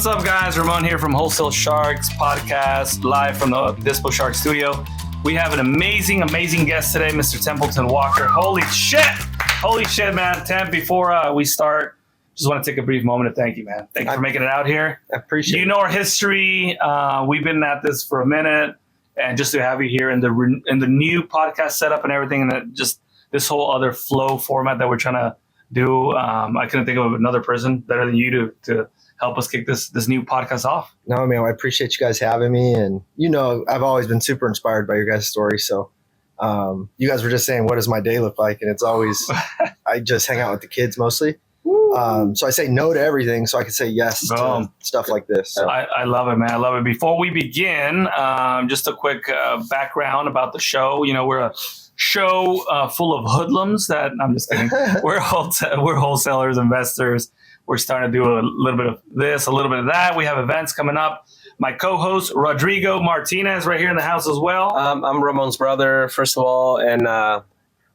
up, guys? Ramon here from Wholesale Sharks podcast, live from the Dispo Shark studio. We have an amazing guest today, Mr. Templeton Walker. Holy shit, man. Temp, before we start, just want to take a brief moment to thank you, man. Thank you for making it out here. I appreciate it. You know our history. We've been at this for a minute, and just to have you here in the new podcast setup and everything, and just this whole other flow format that we're trying to do. I couldn't think of another person better than you to help us kick this new podcast off. No, man, I appreciate you guys having me. And, I've always been super inspired by your guys' story. So you guys were just saying, what does my day look like? And it's always, I just hang out with the kids mostly. So I say no to everything so I can say yes to stuff like this. So. I love it, man. I love it. Before we begin, just a quick background about the show. We're a show full of hoodlums that, I'm just kidding. We're wholesalers, investors. We're starting to do a little bit of this, a little bit of that. We have events coming up. My co-host, Rodrigo Martinez, right here in the house as well. I'm Ramon's brother, first of all. And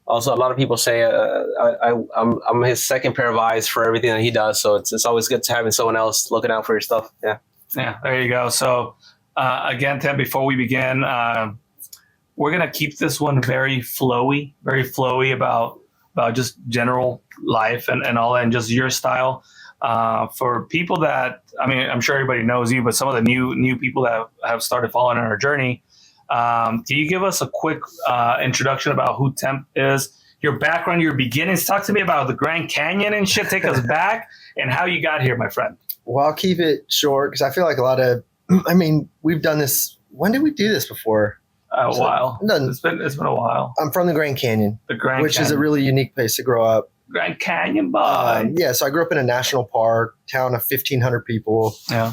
also, a lot of people say I'm his second pair of eyes for everything that he does. So it's always good to having someone else looking out for your stuff. Yeah, there you go. So, again, Tim, before we begin, we're going to keep this one very flowy about just general life and all that, and just your style. For people that, I'm sure everybody knows you, but some of the new people that have started following on our journey, can you give us a quick introduction about who Temp is, your background, your beginnings? Talk to me about the Grand Canyon and shit. Take us back and how you got here, my friend. Well, I'll keep it short because I feel like a lot of, we've done this. When did we do this before? A while. It's been a while. I'm from the Grand Canyon, which is a really unique place to grow up. Grand Canyon, boy. So I grew up in a national park, town of 1,500 people. Yeah.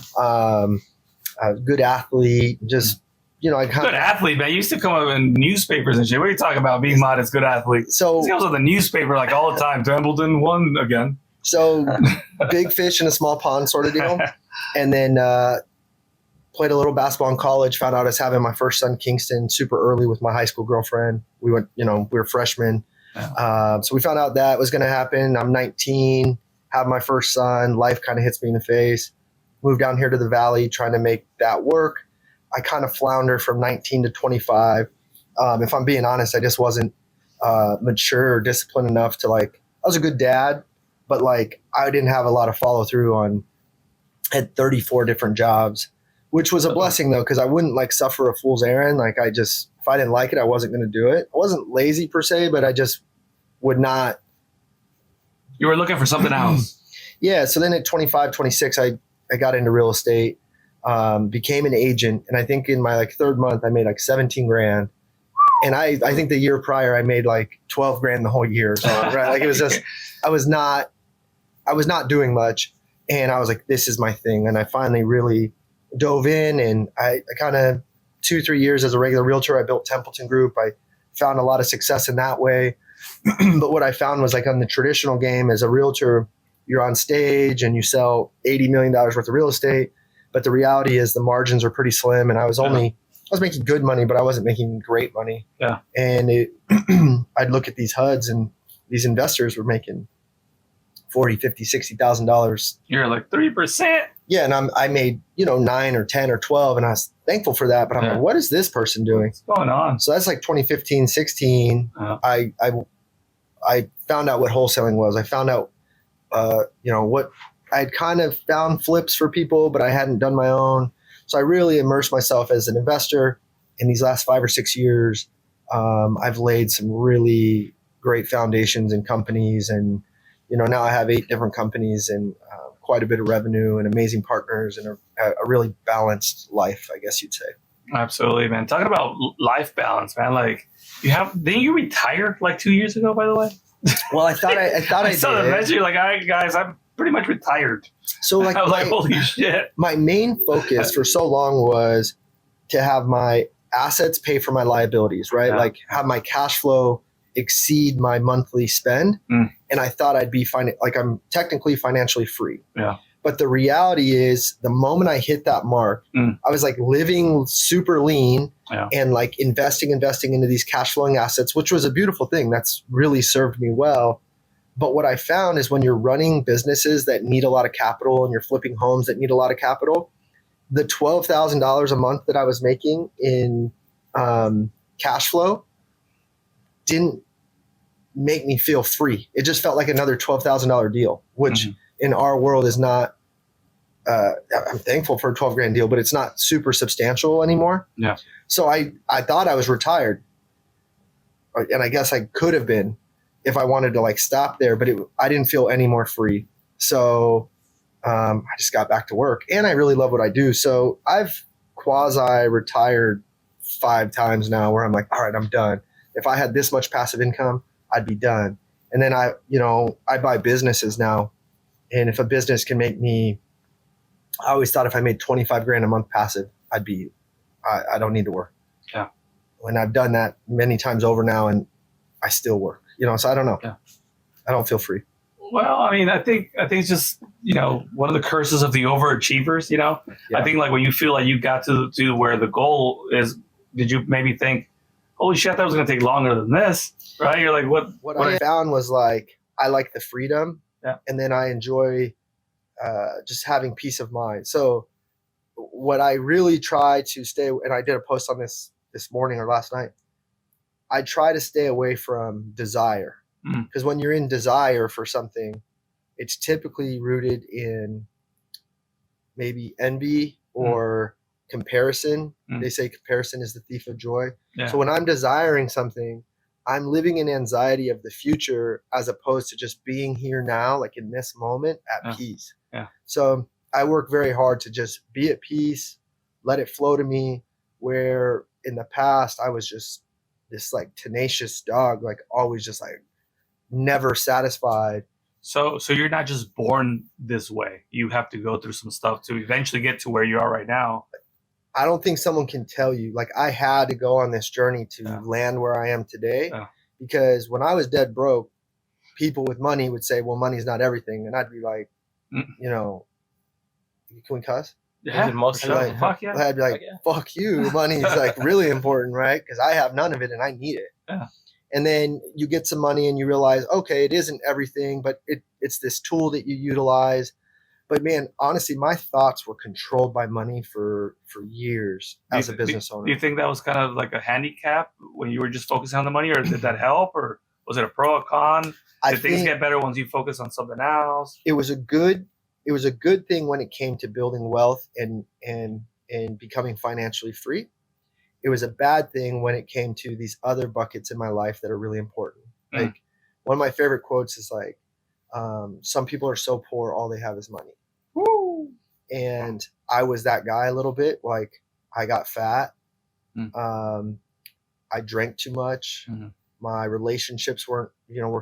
Good athlete, just, good athlete, man. You used to come up in newspapers and shit. What are you talking about? Being modest, good athlete. So he comes on the newspaper like all the time. Templeton won again. So big fish in a small pond sort of deal. And then played a little basketball in college, found out I was having my first son, Kingston, super early with my high school girlfriend. We went, we were freshmen. Yeah. So we found out that was going to happen. I'm 19, have my first son. Life kind of hits me in the face. Moved down here to the Valley, trying to make that work. I kind of flounder from 19 to 25. If I'm being honest, I just wasn't mature or disciplined enough to I was a good dad, but I didn't have a lot of follow through had 34 different jobs, which was a blessing though, because I wouldn't suffer a fool's errand. If I didn't like it, I wasn't going to do it. I wasn't lazy per se, but I just would not. You were looking for something else. Yeah. So then at 25, 26, I got into real estate, became an agent. And I think in my third month, I made 17 grand. And I think the year prior, I made 12 grand the whole year. So, right. It was just, I was not doing much. And I was like, this is my thing. And I finally really dove in, and I kind of 2-3 years as a regular realtor, I built Templeton Group. I found a lot of success in that way. But what I found was on the traditional game as a realtor, you're on stage and you sell $80 million worth of real estate. But the reality is the margins are pretty slim. And I was making good money, but I wasn't making great money. Yeah. And I'd look at these HUDs, and these investors were making $40,000, $50,000, $60,000. You're 3%. Yeah, and I made 9 or 10 or 12, and I was thankful for that. But I'm like, what is this person doing? What's going on? So that's 2015, 16. I found out what wholesaling was. I found out, what I'd kind of found flips for people, but I hadn't done my own. So I really immersed myself as an investor. In these last 5 or 6 years, I've laid some really great foundations in companies, and now I have 8 different companies and quite a bit of revenue and amazing partners and a really balanced life, I guess you'd say. Absolutely, man. Talking about life balance, man. Didn't you retire 2 years ago, by the way? Well, I thought I saw the message. You're all right, guys, I'm pretty much retired. So I was holy shit. My main focus for so long was to have my assets pay for my liabilities, right? Yeah. Have my cash flow exceed my monthly spend. And I thought I'd be I'm technically financially free. Yeah. But the reality is the moment I hit that mark, I was living super lean and investing into these cash flowing assets, which was a beautiful thing. That's really served me well. But what I found is when you're running businesses that need a lot of capital and you're flipping homes that need a lot of capital, the $12,000 a month that I was making in cash flow didn't make me feel free. It just felt like another $12,000 deal, which in our world is not, I'm thankful for a 12 grand deal, but it's not super substantial anymore. Yeah. So I thought I was retired, and I guess I could have been if I wanted to like stop there, but I didn't feel any more free. So I just got back to work, and I really love what I do. So I've quasi retired 5 times now where I'm like, all right, I'm done. If I had this much passive income, I'd be done. And then I buy businesses now. And if a business can make me, I always thought if I made 25 grand a month passive, I don't need to work. Yeah. And I've done that many times over now, and I still work, so I don't know. Yeah. I don't feel free. Well, I mean, I think it's just, one of the curses of the overachievers, Yeah. I think like when you feel like you got to where the goal is, did you maybe think, holy shit, that was going to take longer than this, right? You're like, what I found was like, I like the freedom, yeah. And then I enjoy just having peace of mind. So what I really try to stay, and I did a post on this morning or last night, I try to stay away from desire. Because when you're in desire for something, it's typically rooted in maybe envy or comparison. They say comparison is the thief of joy. Yeah. So when I'm desiring something, I'm living in anxiety of the future as opposed to just being here now, like in this moment at peace. Yeah. So I work very hard to just be at peace, let it flow to me, where in the past I was just this like tenacious dog, like always just like never satisfied. So you're not just born this way. You have to go through some stuff to eventually get to where you are right now. I don't think someone can tell you. Like I had to go on this journey to land where I am today, because when I was dead broke, people with money would say, well, money's not everything. And I'd be like, can we cuss? Yeah, most like, fuck yeah. I'd be like, fuck you. Money is like really important, right? Because I have none of it and I need it. Yeah. And then you get some money and you realize, okay, it isn't everything, but it's this tool that you utilize. But man, honestly, my thoughts were controlled by money for years as a business owner. Do you think that was kind of like a handicap when you were just focusing on the money, or did that help, or was it a pro or con? Did things get better once you focus on something else? It was a good thing when it came to building wealth and becoming financially free. It was a bad thing when it came to these other buckets in my life that are really important. Like one of my favorite quotes is like, some people are so poor, all they have is money. Woo. And I was that guy a little bit. Like I got fat. I drank too much. My relationships were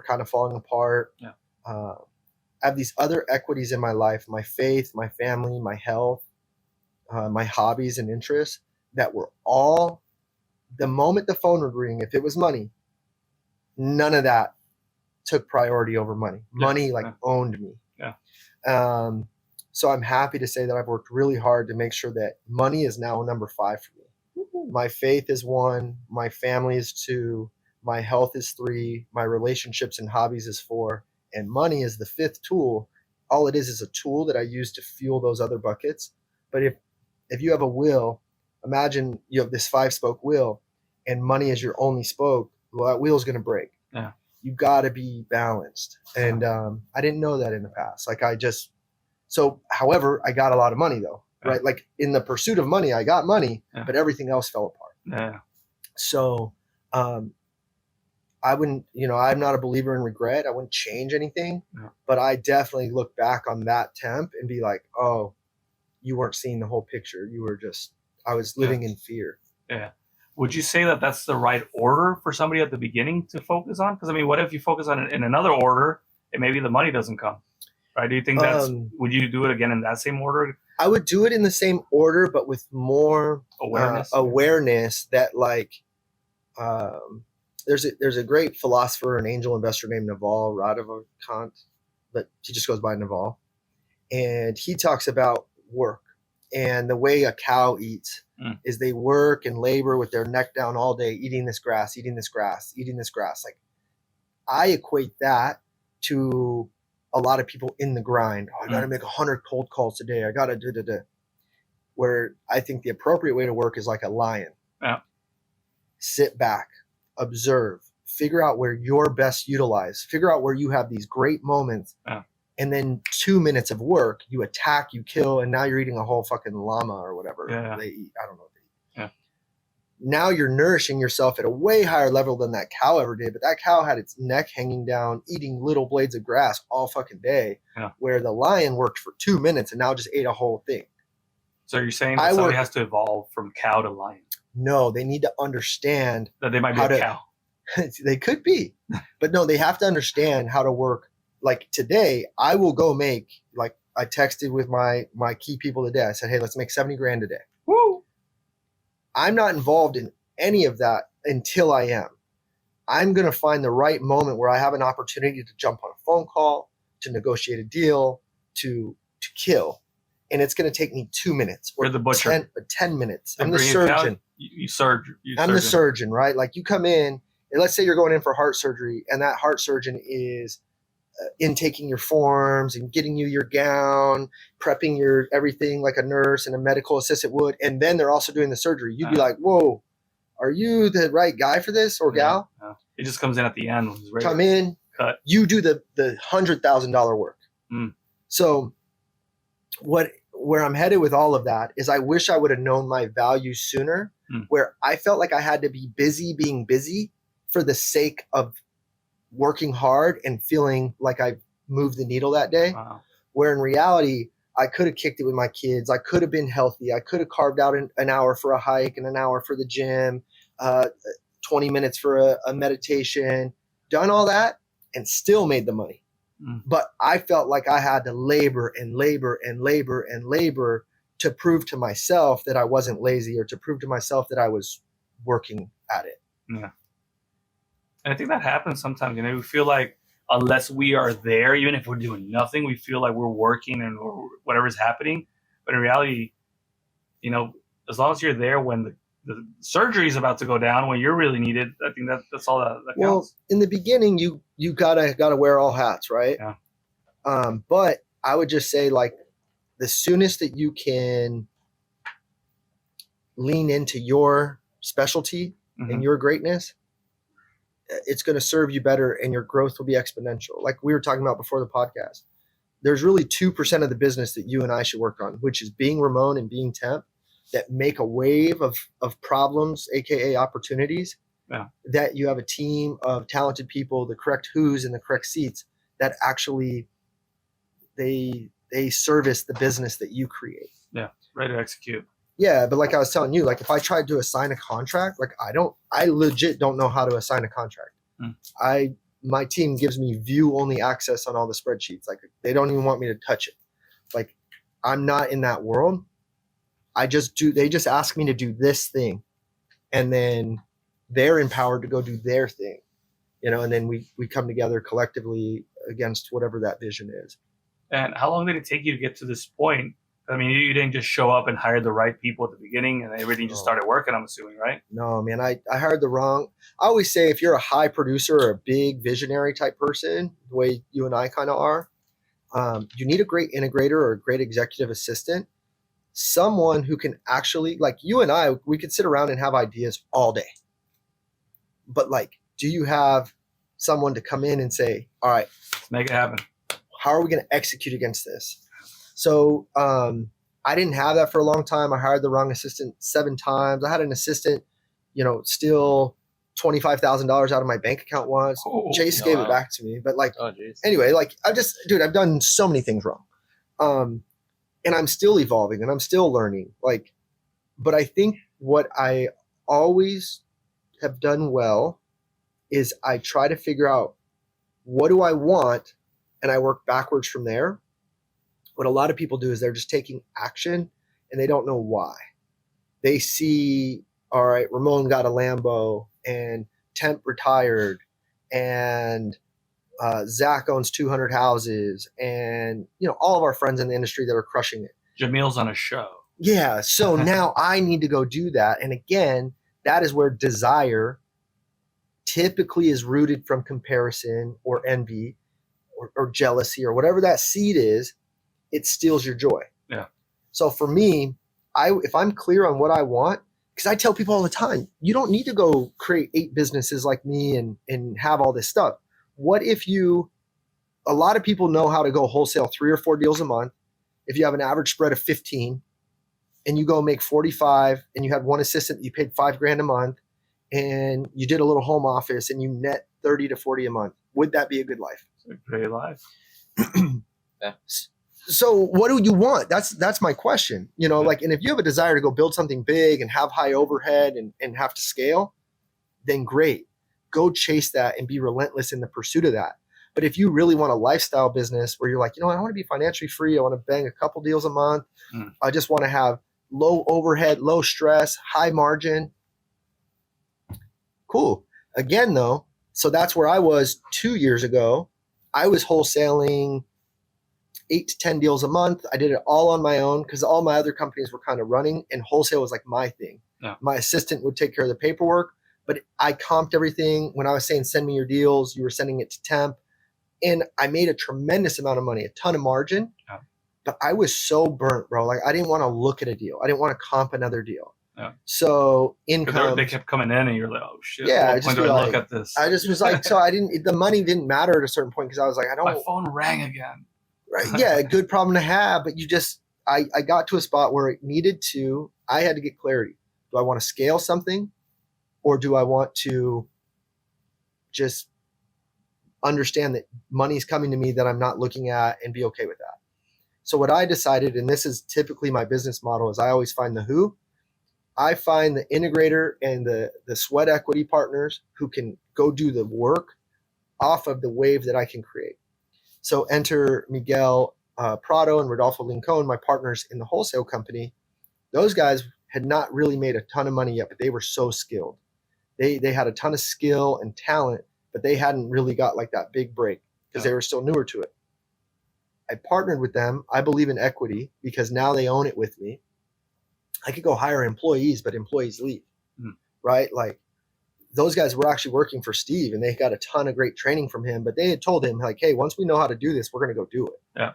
kind of falling apart. Yeah. I have these other equities in my life, my faith, my family, my health, my hobbies and interests that were all, the moment the phone would ring, if it was money, none of that took priority over money. Money owned me. Yeah. So I'm happy to say that I've worked really hard to make sure that money is now number 5 for me. My faith is 1, my family is 2, my health is 3, my relationships and hobbies is 4, and money is the 5th tool. All it is a tool that I use to fuel those other buckets. But if you have a wheel, imagine you have this 5-spoke wheel and money is your only spoke, well, that wheel's going to break. Yeah. You got to be balanced. And I didn't know that in the past. However, I got a lot of money though, right? Like in the pursuit of money, I got money, but everything else fell apart. Yeah. So I wouldn't, I'm not a believer in regret. I wouldn't change anything, but I definitely look back on that temp and be like, oh, you weren't seeing the whole picture. I was living in fear. Yeah. Would you say that that's the right order for somebody at the beginning to focus on? Because I mean, what if you focus on it in another order and maybe the money doesn't come? Right? Do you think would you do it again in that same order? I would do it in the same order, but with more awareness that there's a great philosopher and angel investor named Naval Ravikant, but he just goes by Naval. And he talks about work, and the way a cow eats is they work and labor with their neck down all day, eating this grass. Like I equate that to a lot of people in the grind. Oh, I got to make 100 cold calls today. I got to da. Where I think the appropriate way to work is like a lion. Yeah. Sit back, observe, figure out where you're best utilized, figure out where you have these great moments. Yeah. And then 2 minutes of work, you attack, you kill, and now you're eating a whole fucking llama or whatever they eat. I don't know what they eat. Yeah. Now you're nourishing yourself at a way higher level than that cow ever did. But that cow had its neck hanging down, eating little blades of grass all fucking day, where the lion worked for 2 minutes and now just ate a whole thing. So you're saying that somebody has to evolve from cow to lion? No, they need to understand that they might be a cow. They could be, but no, they have to understand how to work. Like today, I will go make, like I texted with my key people today. I said, hey, let's make 70 grand today. Woo! I'm not involved in any of that until I am. I'm going to find the right moment where I have an opportunity to jump on a phone call, to negotiate a deal, to kill. And it's going to take me 2 minutes or the butcher. 10 minutes. I'm the surgeon. I'm the surgeon, right? Like you come in, and let's say you're going in for heart surgery, and that heart surgeon is intaking your forms and getting you your gown, prepping your everything like a nurse and a medical assistant would, and then they're also doing the surgery. You'd be like, whoa, are you the right guy for this or gal? It just comes in at the end. Come in, cut. You do the $100,000 work. So where I'm headed with all of that is I wish I would have known my value sooner, where I felt like I had to be busy being busy for the sake of working hard and feeling like I moved the needle that day. Wow. Where in reality, I could have kicked it with my kids. I could have been healthy. I could have carved out an hour for a hike and an hour for the gym, 20 minutes for a meditation, done all that and still made the money. But I felt like I had to labor and labor and labor and labor to prove to myself that I wasn't lazy or to prove to myself that I was working at it. Yeah. And I think that happens sometimes. You know, we feel like unless we are there, even if we're doing nothing, we feel like we're working and whatever's happening. But in reality, you know, as long as you're there when the surgery is about to go down, when you're really needed, I think that's all that counts. Well, in the beginning, you gotta wear all hats, right? Yeah. But I would just say, like, the soonest that you can lean into your specialty and your greatness, it's going to serve you better and your growth will be exponential. Like we were talking about before the podcast, there's really 2% of the business that you and I should work on, which is being Ramon and being Temp, that make a wave of problems, AKA opportunities, that you have a team of talented people, the correct who's in the correct seats that actually they service the business that you create. Yeah. Ready to execute. Yeah. But like I was telling you, like if I tried to assign a contract, like I legit don't know how to assign a contract. My team gives me view only access on all the spreadsheets. Like they don't even want me to touch it. Like I'm not in that world. They just ask me to do this thing and then they're empowered to go do their thing, you know, and then we come together collectively against whatever that vision is. And how long did it take you to get to this point? I mean, you didn't just show up and hire the right people at the beginning and everything just started working, I'm assuming, right? No, man, I hired the wrong. I always say if you're a high producer or a big visionary type person, the way you and I kind of are, you need a great integrator or a great executive assistant, someone who can actually, like you and I, we could sit around and have ideas all day. But like, do you have someone to come in and say, all right, let's make it happen. How are we going to execute against this? So I didn't have that for a long time. I hired the wrong assistant 7 times. I had an assistant, you know, steal $25,000 out of my bank account once. Chase gave it back to me. But like, anyway, like I've done so many things wrong. And I'm still evolving and I'm still learning. Like, but I think what I always have done well is I try to figure out what do I want and I work backwards from there. What a lot of people do is they're just taking action and they don't know why. They see, all right, Ramon got a Lambo and Temp retired and Zach owns 200 houses and, you know, all of our friends in the industry that are crushing it. Jamil's on a show. Yeah. So now I need to go do that. And again, that is where desire typically is rooted from comparison or envy or jealousy or whatever that seed is, it steals your joy. Yeah. So for me, if I'm clear on what I want, because I tell people all the time, you don't need to go create 8 businesses like me and have all this stuff. What if a lot of people know how to go wholesale 3 or 4 deals a month. If you have an average spread of 15 and you go make 45 and you had one assistant, you paid $5,000 a month and you did a little home office and you net 30 to 40 a month, would that be a good life? It's a great life. Yeah. So what do you want? That's my question. Like, and if you have a desire to go build something big and have high overhead and have to scale, then great. Go chase that and be relentless in the pursuit of that. But if you really want a lifestyle business where you're like, I want to be financially free. I want to bang a couple deals a month. I just want to have low overhead, low stress, high margin. Cool. Again, though, so that's where I was 2 years ago. I was wholesaling 8 to 10 deals a month. I did it all on my own because all my other companies were kind of running, and wholesale was like my thing. Yeah. My assistant would take care of the paperwork, but I comped everything. When I was saying, send me your deals, you were sending it to Temp. And I made a tremendous amount of money, a ton of margin, but I was so burnt, bro. Like I didn't want to look at a deal. I didn't want to comp another deal. Yeah. So income, they kept coming in and you're like, oh shit. Yeah, What point do I look at this? I just was like, so the money didn't matter at a certain point because I was like, My phone rang again. Right. Yeah, a good problem to have, but I got to a spot where I had to get clarity. Do I want to scale something or do I want to just understand that money's coming to me that I'm not looking at and be okay with that? So what I decided, and this is typically my business model, is I always find the who. I find the integrator and the sweat equity partners who can go do the work off of the wave that I can create. So enter Miguel Prado and Rodolfo Lincoln, my partners in the wholesale company. Those guys had not really made a ton of money yet, but they were so skilled. They had a ton of skill and talent, but they hadn't really got like that big break because they were still newer to it. I partnered with them. I believe in equity because now they own it with me. I could go hire employees, but employees leave, right? Like those guys were actually working for Steve and they got a ton of great training from him, but they had told him like, hey, once we know how to do this, we're going to go do it. Yeah.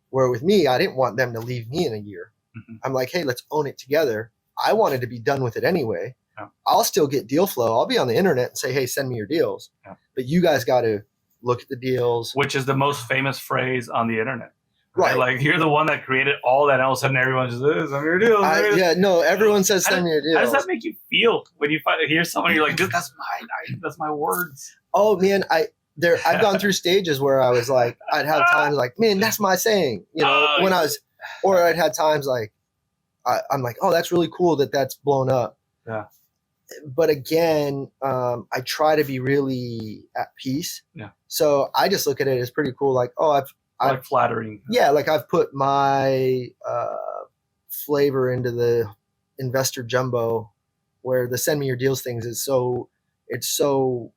Where with me, I didn't want them to leave me in a year. I'm like, hey, let's own it together. I wanted to be done with it anyway. Yeah. I'll still get deal flow. I'll be on the internet and say, hey, send me your deals. Yeah. But you guys got to look at the deals. Which is the most famous phrase on the internet. Right. Like you're the one that created all that, and all of a sudden everyone just send me your deals. Everyone says send me your deals. How does that make you feel when you hear someone, you're like, that's mine, that's my words? Oh man, I've gone through stages where I was like, I'd have times like, man, that's my saying, or I'd had times like, I'm like, oh, that's really cool that's blown up. Yeah. But again, I try to be really at peace. Yeah. So I just look at it as pretty cool. Like, oh, like flattering. Yeah. Like I've put my flavor into the investor jumbo where the send me your deals things it's so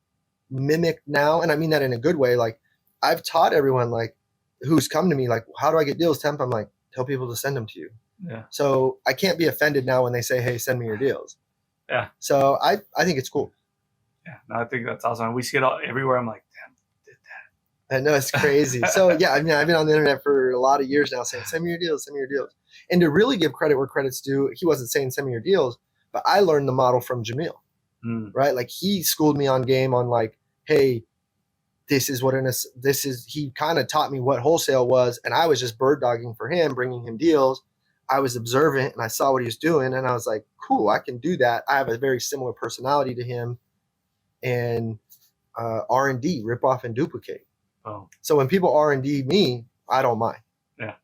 mimicked now. And I mean that in a good way. Like I've taught everyone like who's come to me, like, how do I get deals, Temp? I'm like, tell people to send them to you. Yeah. So I can't be offended now when they say, hey, send me your deals. Yeah. So I think it's cool. Yeah. No, I think that's awesome. We see it all everywhere. I'm like, damn, did that. I know, it's crazy. So yeah, I mean, I've been on the internet for a lot of years now saying, send me your deals, send me your deals. And to really give credit where credit's due, he wasn't saying send me your deals, but I learned the model from Jamil, right? Like he schooled me on game on like, hey, he kind of taught me what wholesale was. And I was just bird dogging for him, bringing him deals. I was observant and I saw what he was doing and I was like, cool, I can do that. I have a very similar personality to him. And R&D, rip off and duplicate. Oh. So when people R&D me, I don't mind. Yeah.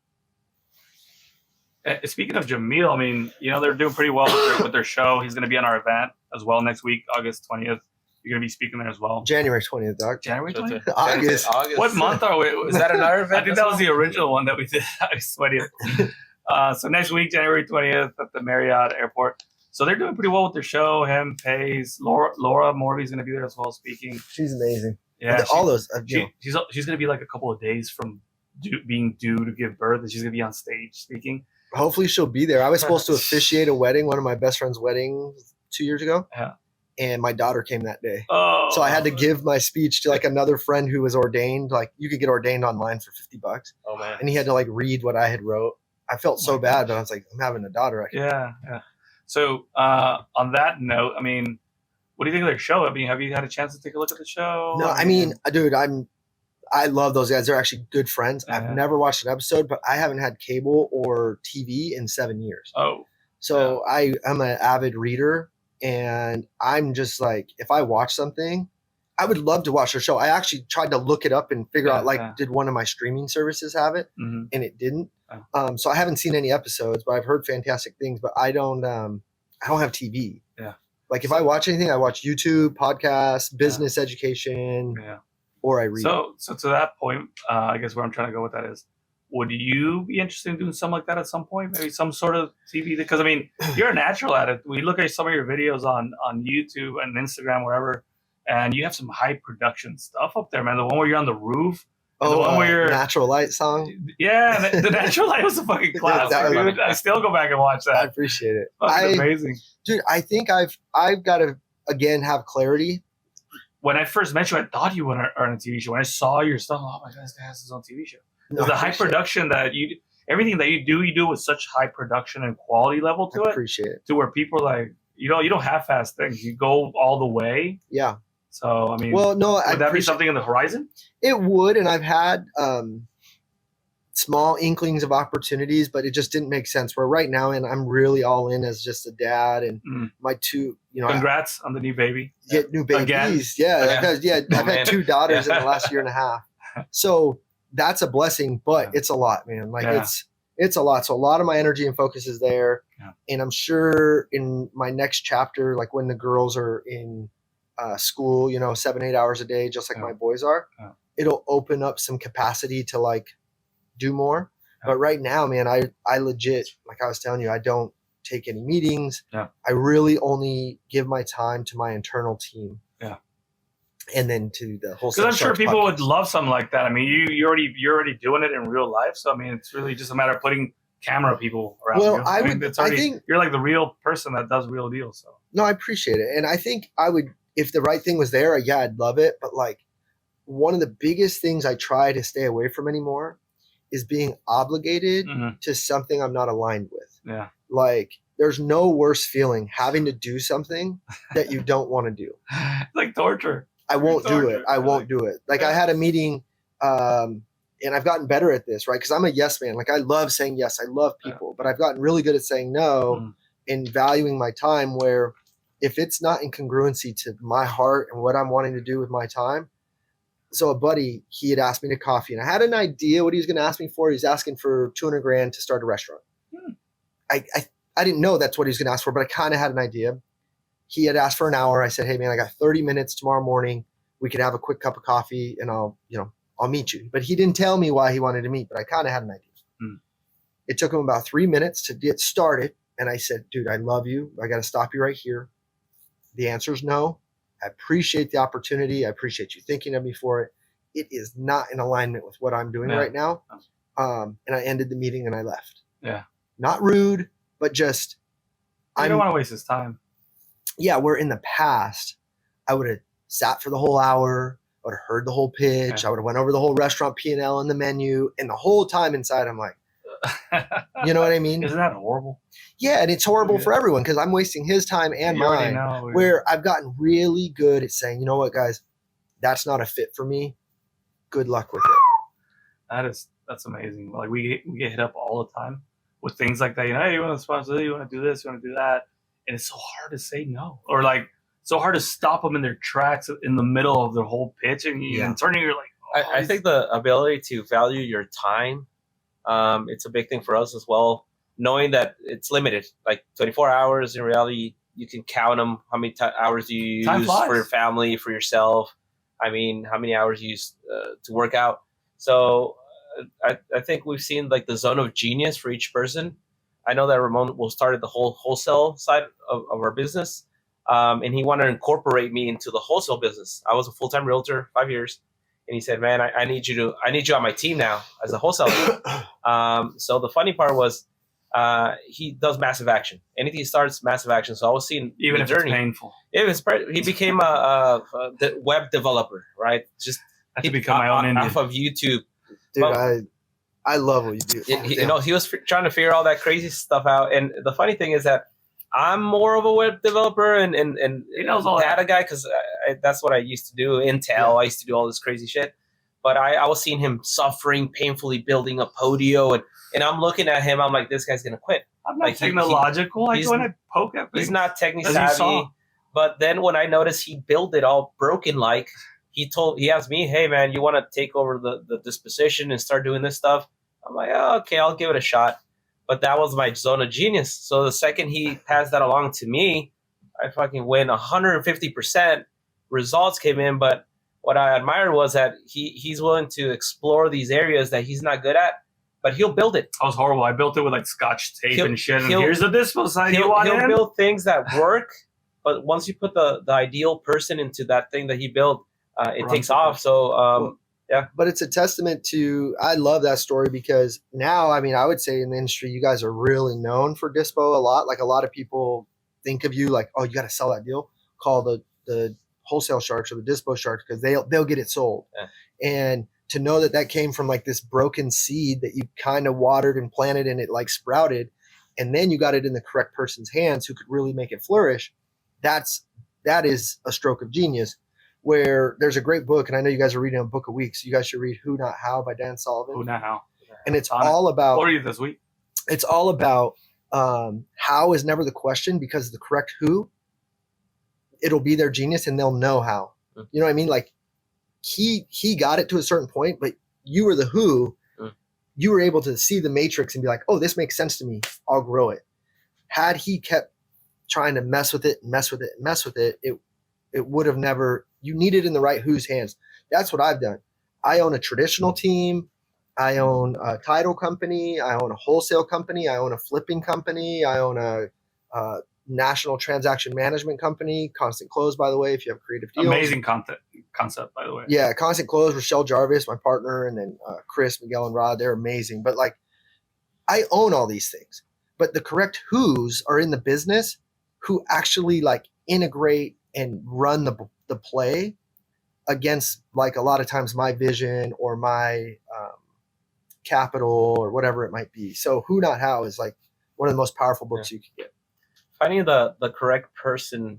Speaking of Jamil, I mean, they're doing pretty well with their show. He's going to be on our event as well next week, August 20th. You're going to be speaking there as well. January 20th, Doc. January 20th? August. What month are we? Is that another event? I think that was the original one that we did, August 20th. So next week, January 20th at the Marriott Airport. So they're doing pretty well with their show. Him, Pays, Laura Morby's going to be there as well speaking. She's amazing. Yeah. All those. She's going to be like a couple of days from being due to give birth, and she's going to be on stage speaking. Hopefully she'll be there. I was supposed to officiate a wedding, one of my best friend's weddings 2 years ago. Yeah. and my daughter came that day. Oh. So I had to give my speech to like another friend who was ordained. Like you could get ordained online for $50. Oh man. And he had to like read what I had wrote. I felt so bad, but I was like, I'm having a daughter. Yeah. So on that note, I mean, what do you think of their show? I mean, have you had a chance to take a look at the show? No, I mean, dude, I love those guys. They're actually good friends. I've never watched an episode, but I haven't had cable or TV in 7 years. Oh. So I'm an avid reader, and I'm just like, if I watch something, I would love to watch their show. I actually tried to look it up and figure out, like, did one of my streaming services have it? Mm-hmm. And it didn't. So I haven't seen any episodes, but I've heard fantastic things. But I don't have TV. Yeah. Like if I watch anything, I watch YouTube, podcasts, business education, or I read. So to that point, I guess where I'm trying to go with that is, would you be interested in doing something like that at some point? Maybe some sort of TV? Because I mean, you're a natural at it. We look at some of your videos on YouTube and Instagram, wherever, and you have some high production stuff up there, man. The one where you're on the roof. The one where you're Natural Light song. Yeah, the Natural Light was a fucking classic. Dude. I still go back and watch that. I appreciate it. Amazing, dude. I think I've got to again have clarity. When I first met you, I thought you were on a TV show. When I saw your stuff, oh my god, this guy has his own TV show. No, the high production that everything that you do with such high production and quality level to it. Appreciate it. To where people are like, you don't half-ass things. You go all the way. Yeah. So I mean, well, no, would that be something in the horizon? It would, and I've had small inklings of opportunities, but it just didn't make sense. Where right now, and I'm really all in as just a dad, and my two, congrats on the new baby. Yeah, new babies. Again. Yeah. I've had 2 daughters in the last year and a half, so that's a blessing, but it's a lot, man. Like it's a lot. So a lot of my energy and focus is there, and I'm sure in my next chapter, like when the girls are in school, 7-8 hours a day, just like my boys are, it'll open up some capacity to like do more. But right now, man, I legit, like I was telling you, I don't take any meetings. I really only give my time to my internal team. And then to the wholesale. Because I'm sure people would love something like that. I mean, you're already doing it in real life. So I mean, it's really just a matter of putting camera people around you. I think you're like the real person that does real deals. So no, I appreciate it. And I think I would, if the right thing was there, I'd love it. But like one of the biggest things I try to stay away from anymore is being obligated to something I'm not aligned with. Yeah. Like there's no worse feeling having to do something that you don't want to do. Like torture. I won't do it. I won't do it. Like I had a meeting, and I've gotten better at this, right? Because I'm a yes man. Like I love saying yes. I love people, but I've gotten really good at saying no and valuing my time, where if it's not in congruency to my heart and what I'm wanting to do with my time. So a buddy, he had asked me to coffee, and I had an idea what he was going to ask me for. He was asking for $200,000 to start a restaurant. I didn't know that's what he was going to ask for, but I kind of had an idea. He had asked for an hour. I said, hey man, I got 30 minutes tomorrow morning. We could have a quick cup of coffee and I'll meet you. But he didn't tell me why he wanted to meet, but I kind of had an idea. It took him about 3 minutes to get started. And I said, dude, I love you. I got to stop you right here. The answer is no. I appreciate the opportunity. I appreciate you thinking of me for it. It is not in alignment with what I'm doing right now. And I ended the meeting and I left. Yeah. Not rude, but just, I don't want to waste his time. Yeah, where in the past, I would have sat for the whole hour, I would have heard the whole pitch, I would have went over the whole restaurant P&L and the menu, and the whole time inside, I'm like, you know what I mean? Isn't that horrible? Yeah, and it's horrible for everyone because I'm wasting his time and mine, where I've gotten really good at saying, you know what, guys, that's not a fit for me. Good luck with it. That's amazing. Like we get hit up all the time with things like that. Hey, you want to sponsor this? You want to do this? You want to do that? And it's so hard to say no, or like so hard to stop them in their tracks in the middle of their whole pitch, and turning, you're like, I think the ability to value your time, it's a big thing for us as well. Knowing that it's limited, like 24 hours. In reality, you can count them. How many hours do you use for your family, for yourself? I mean, how many hours you use to work out? So I think we've seen like the zone of genius for each person. I know that Ramon started the whole wholesale side of our business, and he wanted to incorporate me into the wholesale business. I was a full-time realtor, 5 years, and he said, "Man, I need you on my team now as a wholesaler." So the funny part was, he does massive action. Anything he starts, massive action. So I was seeing Even the if journey. it's painful. He became a web developer, right? Just I could become my own Indian. off of YouTube. Dude, But- I love what you do. He was trying to figure all that crazy stuff out. And the funny thing is that I'm more of a web developer and He knows all data that. guy because that's what I used to do. Intel, I used to do all this crazy shit. But I was seeing him suffering painfully building a Podio, and I'm looking at him. I'm like, this guy's gonna quit. I'm not Like, technological. I go and poke at things. He's not technically As you savvy. saw. But then when I noticed he built it all broken, like he asked me, hey man, you want to take over the disposition and start doing this stuff? I'm like, oh, okay, I'll give it a shot. But that was my zone of genius. So the second he passed that along to me, I fucking went 150%. Results came in, but what I admired was that he's willing to explore these areas that he's not good at, but he'll build it. I was horrible. I built it with like Scotch tape and shit. And he'll- here's the dispo side you want He'll in. build things that work, but once you put the ideal person into that thing that he built, it Runs takes with off. it. So But it's a testament to, I love that story because now, I mean, I would say in the industry, you guys are really known for dispo a lot. Like a lot of people think of you like, oh, you got to sell that deal. Call the wholesale sharks or the dispo sharks because they'll get it sold. Yeah. And to know that came from like this broken seed that you kind of watered and planted and it like sprouted, and then you got it in the correct person's hands who could really make it flourish. That is a stroke of genius. Where there's a great book, and I know you guys are reading a book a week, so you guys should read Who Not How by Dan Sullivan. Who not how? And it's On it. all about What are you this week? it's all about how is never the question because the correct who, it'll be their genius and they'll know how. You know what I mean? Like he got it to a certain point, but you were the who. You were able to see the matrix and be like, oh, this makes sense to me. I'll grow it. Had he kept trying to mess with it, it would have never. You need it in the right whose hands. That's what I've done. I own a traditional team. I own a title company. I own a wholesale company. I own a flipping company. I own a national transaction management company. Constant Close, by the way, if you have creative deals. Amazing concept, by the way. Yeah, Constant Close, Rochelle Jarvis, my partner, and then Chris, Miguel, and Rod. They're amazing. But like, I own all these things. But the correct who's are in the business who actually like integrate and run the play against like a lot of times my vision or my capital or whatever it might be. So Who Not How is like one of the most powerful books you can get. finding the correct person,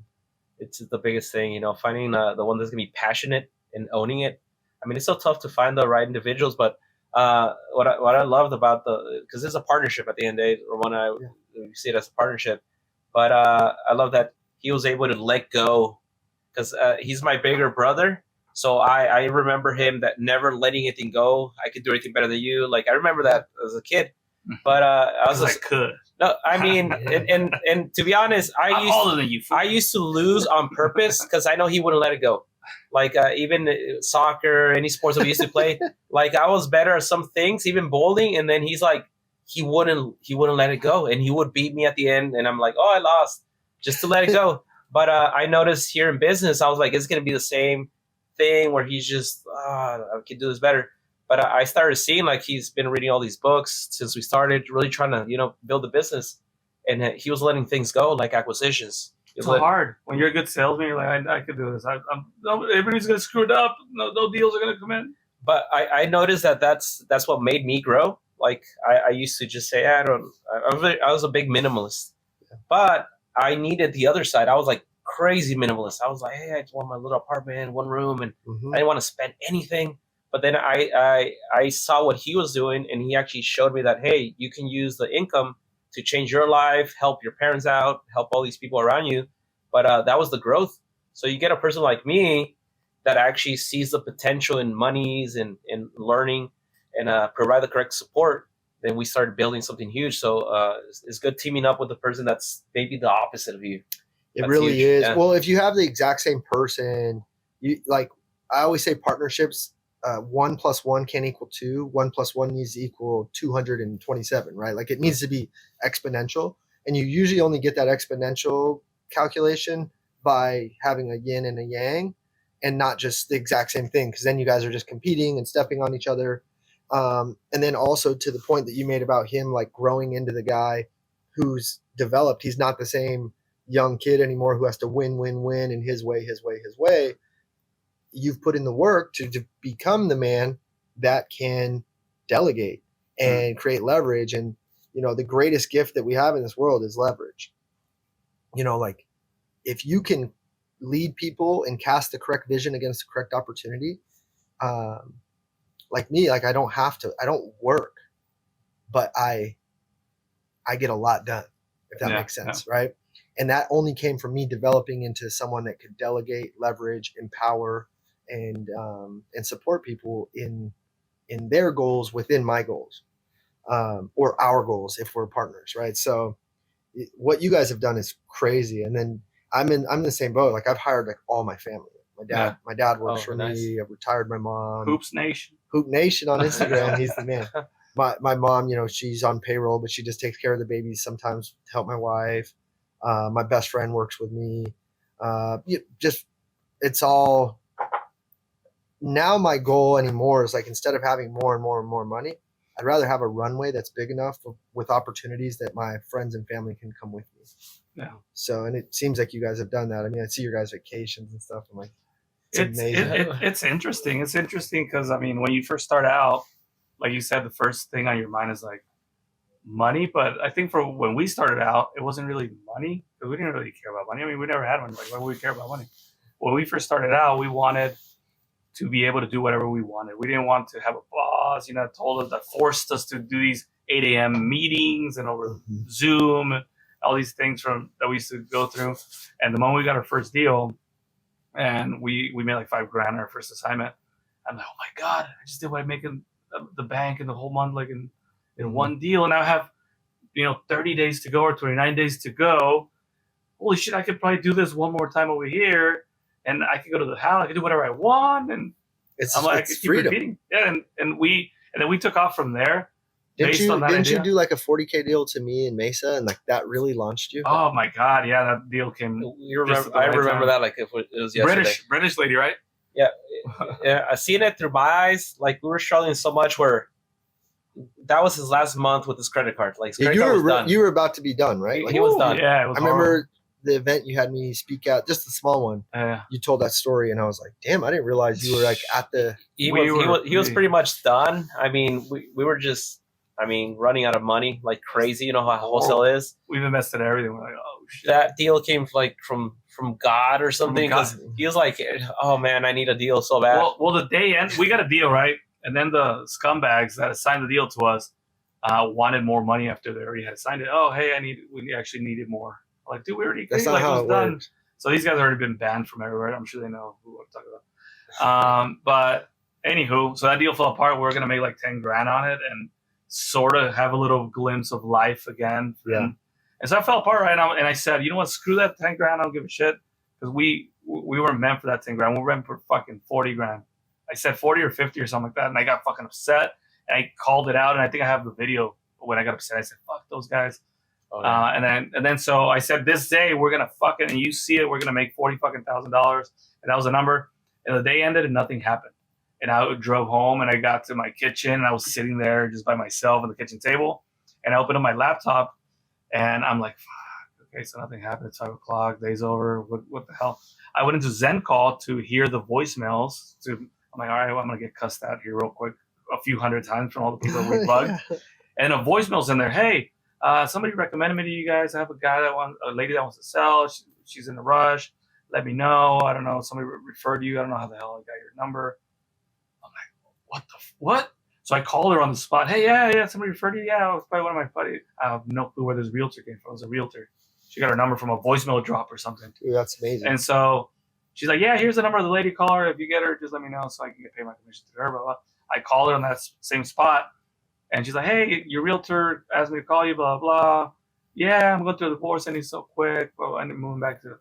it's the biggest thing. Finding the one that's gonna be passionate and owning it. I mean, it's so tough to find the right individuals, but what I loved about because it's a partnership at the end of the day, or we see it as a partnership, but I love that he was able to let go because he's my bigger brother. So I remember him that never letting anything go. I could do anything better than you. Like I remember that as a kid, but I was I could. no. I mean, and to be honest, I'm older than you. I used to lose on purpose because I know he wouldn't let it go. Like even soccer, any sports that we used to play, like I was better at some things, even bowling, and then he's like, he wouldn't let it go, and he would beat me at the end, and I'm like, oh, I lost, just to let it go. But I noticed here in business, I was like, it's gonna be the same thing where he's just, I could do this better. But I started seeing like he's been reading all these books since we started, really trying to build the business, and he was letting things go like acquisitions. It's so hard when you're a good salesman. You're like, I could do this. Everybody's gonna screw it up. No deals are gonna come in. But I noticed that's what made me grow. Like I used to just say, I was a big minimalist, but I needed the other side. I was like crazy minimalist. I was like, hey, I just want my little apartment, one room, and I didn't want to spend anything. But then I saw what he was doing, and he actually showed me that, hey, you can use the income to change your life, help your parents out, help all these people around you. But that was the growth. So you get a person like me that actually sees the potential in monies and learning and provide the correct support. Then we started building something huge. So it's good teaming up with a person that's maybe the opposite of you. It That's really huge. is. Yeah. Well, if you have the exact same person, you like I always say partnerships, 1 + 1 can't equal 2. 1 + 1 needs to equal 227, right? Like it needs to be exponential. And you usually only get that exponential calculation by having a yin and a yang and not just the exact same thing. Because then you guys are just competing and stepping on each other. And then also to the point that you made about him like growing into the guy who's developed. He's not the same young kid anymore who has to win in his way. You've put in the work to become the man that can delegate and create leverage. And, the greatest gift that we have in this world is leverage. Like if you can lead people and cast the correct vision against the correct opportunity, like me, like I don't work, but I get a lot done, if that makes sense. Yeah. Right. And that only came from me developing into someone that could delegate, leverage, empower, and support people in their goals within my goals, or our goals if we're partners, right? So what you guys have done is crazy. And then I'm in the same boat. Like I've hired like all my family. My dad works for me. I've retired my mom. Hoop Nation on Instagram. He's the man. My mom, she's on payroll, but she just takes care of the babies sometimes to help my wife. My best friend works with me. It's all. Now my goal anymore is like, instead of having more and more and more money, I'd rather have a runway that's big enough with opportunities that my friends and family can come with me. Yeah. So, and it seems like you guys have done that. I mean, I see your guys' vacations and stuff. I'm like, it's amazing. It's interesting. It's interesting because, I mean, when you first start out, like you said, the first thing on your mind is like money. But I think for when we started out, it wasn't really money, because we didn't really care about money. I mean, we never had money. Like, why would we care about money? When we first started out, we wanted to be able to do whatever we wanted. We didn't want to have a boss, that forced us to do these 8 a.m. meetings and over Zoom, all these things that we used to go through. And the moment we got our first deal, and we made like $5,000 our first assignment, I'm like, oh my God, I just did what I make in the bank in the whole month, like in one deal. And I have, 30 days to go or 29 days to go. Holy shit, I could probably do this one more time over here. And I could go to the house. I could do whatever I want, and it's keep freedom. Repeating. Yeah, and then we took off from there. Didn't you do like a $40K deal to me in Mesa, and like that really launched you? Oh my God, yeah, that deal came. I remember that like it was yesterday. British lady, right? Yeah, yeah. I seen it through my eyes. Like we were struggling so much where that was his last month with his credit card. Like his credit card was done. You were about to be done, right? He was done. Yeah, it was I remember the event you had me speak at, just the small one. You told that story, and I was like, "Damn, I didn't realize you were like at the." He was pretty much done. I mean, we were just, running out of money like crazy. You know how wholesale is. We've invested in everything. We're like, oh shit. That deal came like from God or something, because he was like, "Oh man, I need a deal so bad." Well, the day end, we got a deal, right? And then the scumbags that assigned the deal to us wanted more money after they already had signed it. Oh, hey, we actually needed more. Like, dude, we already That's not how it done. works. So these guys have already been banned from everywhere. I'm sure they know who I'm talking about. But anywho, so that deal fell apart. We're gonna make like $10,000 on it and sort of have a little glimpse of life again. Yeah. And so I fell apart right now, and I said, you know what? Screw that $10,000. I don't give a shit, because we weren't meant for that $10,000. We were meant for fucking $40,000. I said 40 or 50 or something like that, and I got fucking upset, and I called it out, and I think I have the video when I got upset. I said, fuck those guys. Oh, yeah. And then so I said, this day we're gonna fucking, and you see it, we're gonna make $40,000, and that was the number. And the day ended and nothing happened. And I drove home, and I got to my kitchen, and I was sitting there just by myself at the kitchen table, and I opened up my laptop, and I'm like, fuck, okay, so nothing happened. It's 5 o'clock, day's over. What the hell? I went into Zen Call to hear the voicemails. I'm like, all right, well, I'm gonna get cussed out here real quick a few hundred times from all the people we bugged. And a voicemail's in there. Hey, somebody recommended me to you guys. I have a lady that wants to sell. She's in a rush. Let me know. I don't know. Somebody referred you. I don't know how the hell I got your number. I'm like, what? So I called her on the spot. Hey, yeah, somebody referred you. Yeah, it was probably one of my buddies. I have no clue where this realtor came from. It was a realtor. She got her number from a voicemail drop or something. Dude, that's amazing. And so she's like, yeah, here's the number of the lady. Call her. If you get her, just let me know so I can get paid my commission to her. Blah, blah. I called her on that same spot. And she's like, hey, your realtor asked me to call you, blah, blah. Yeah, I'm going through a divorce. I need so quick. Well, I ended up moving back to.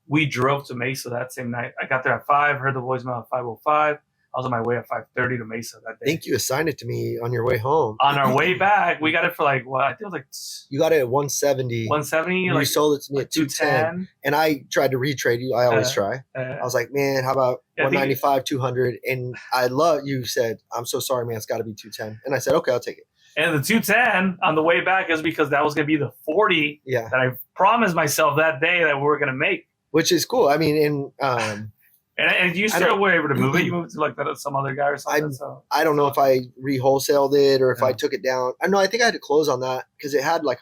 We drove to Mesa that same night. I got there at 5, heard the voicemail at 5:05. I was on my way at 5:30 to Mesa that I day. think you assigned it to me on your way home. On our way back, we got it for like what? I think it was like You got it at 170. 170. You Like sold it to me like at 210. And I tried to retrade you. I always try. I was like, man, how about 195, 200? And you said, I'm so sorry, man. It's got to be 210. And I said, okay, I'll take it. And the 210 on the way back is because that was going to be the 40 that I promised myself that day that we were going to make. Which is cool. I mean, and you still were able to move it. You moved to like that some other guy or something. I don't know if I re-wholesaled it or if I took it down. I know. I think I had to close on that because it had like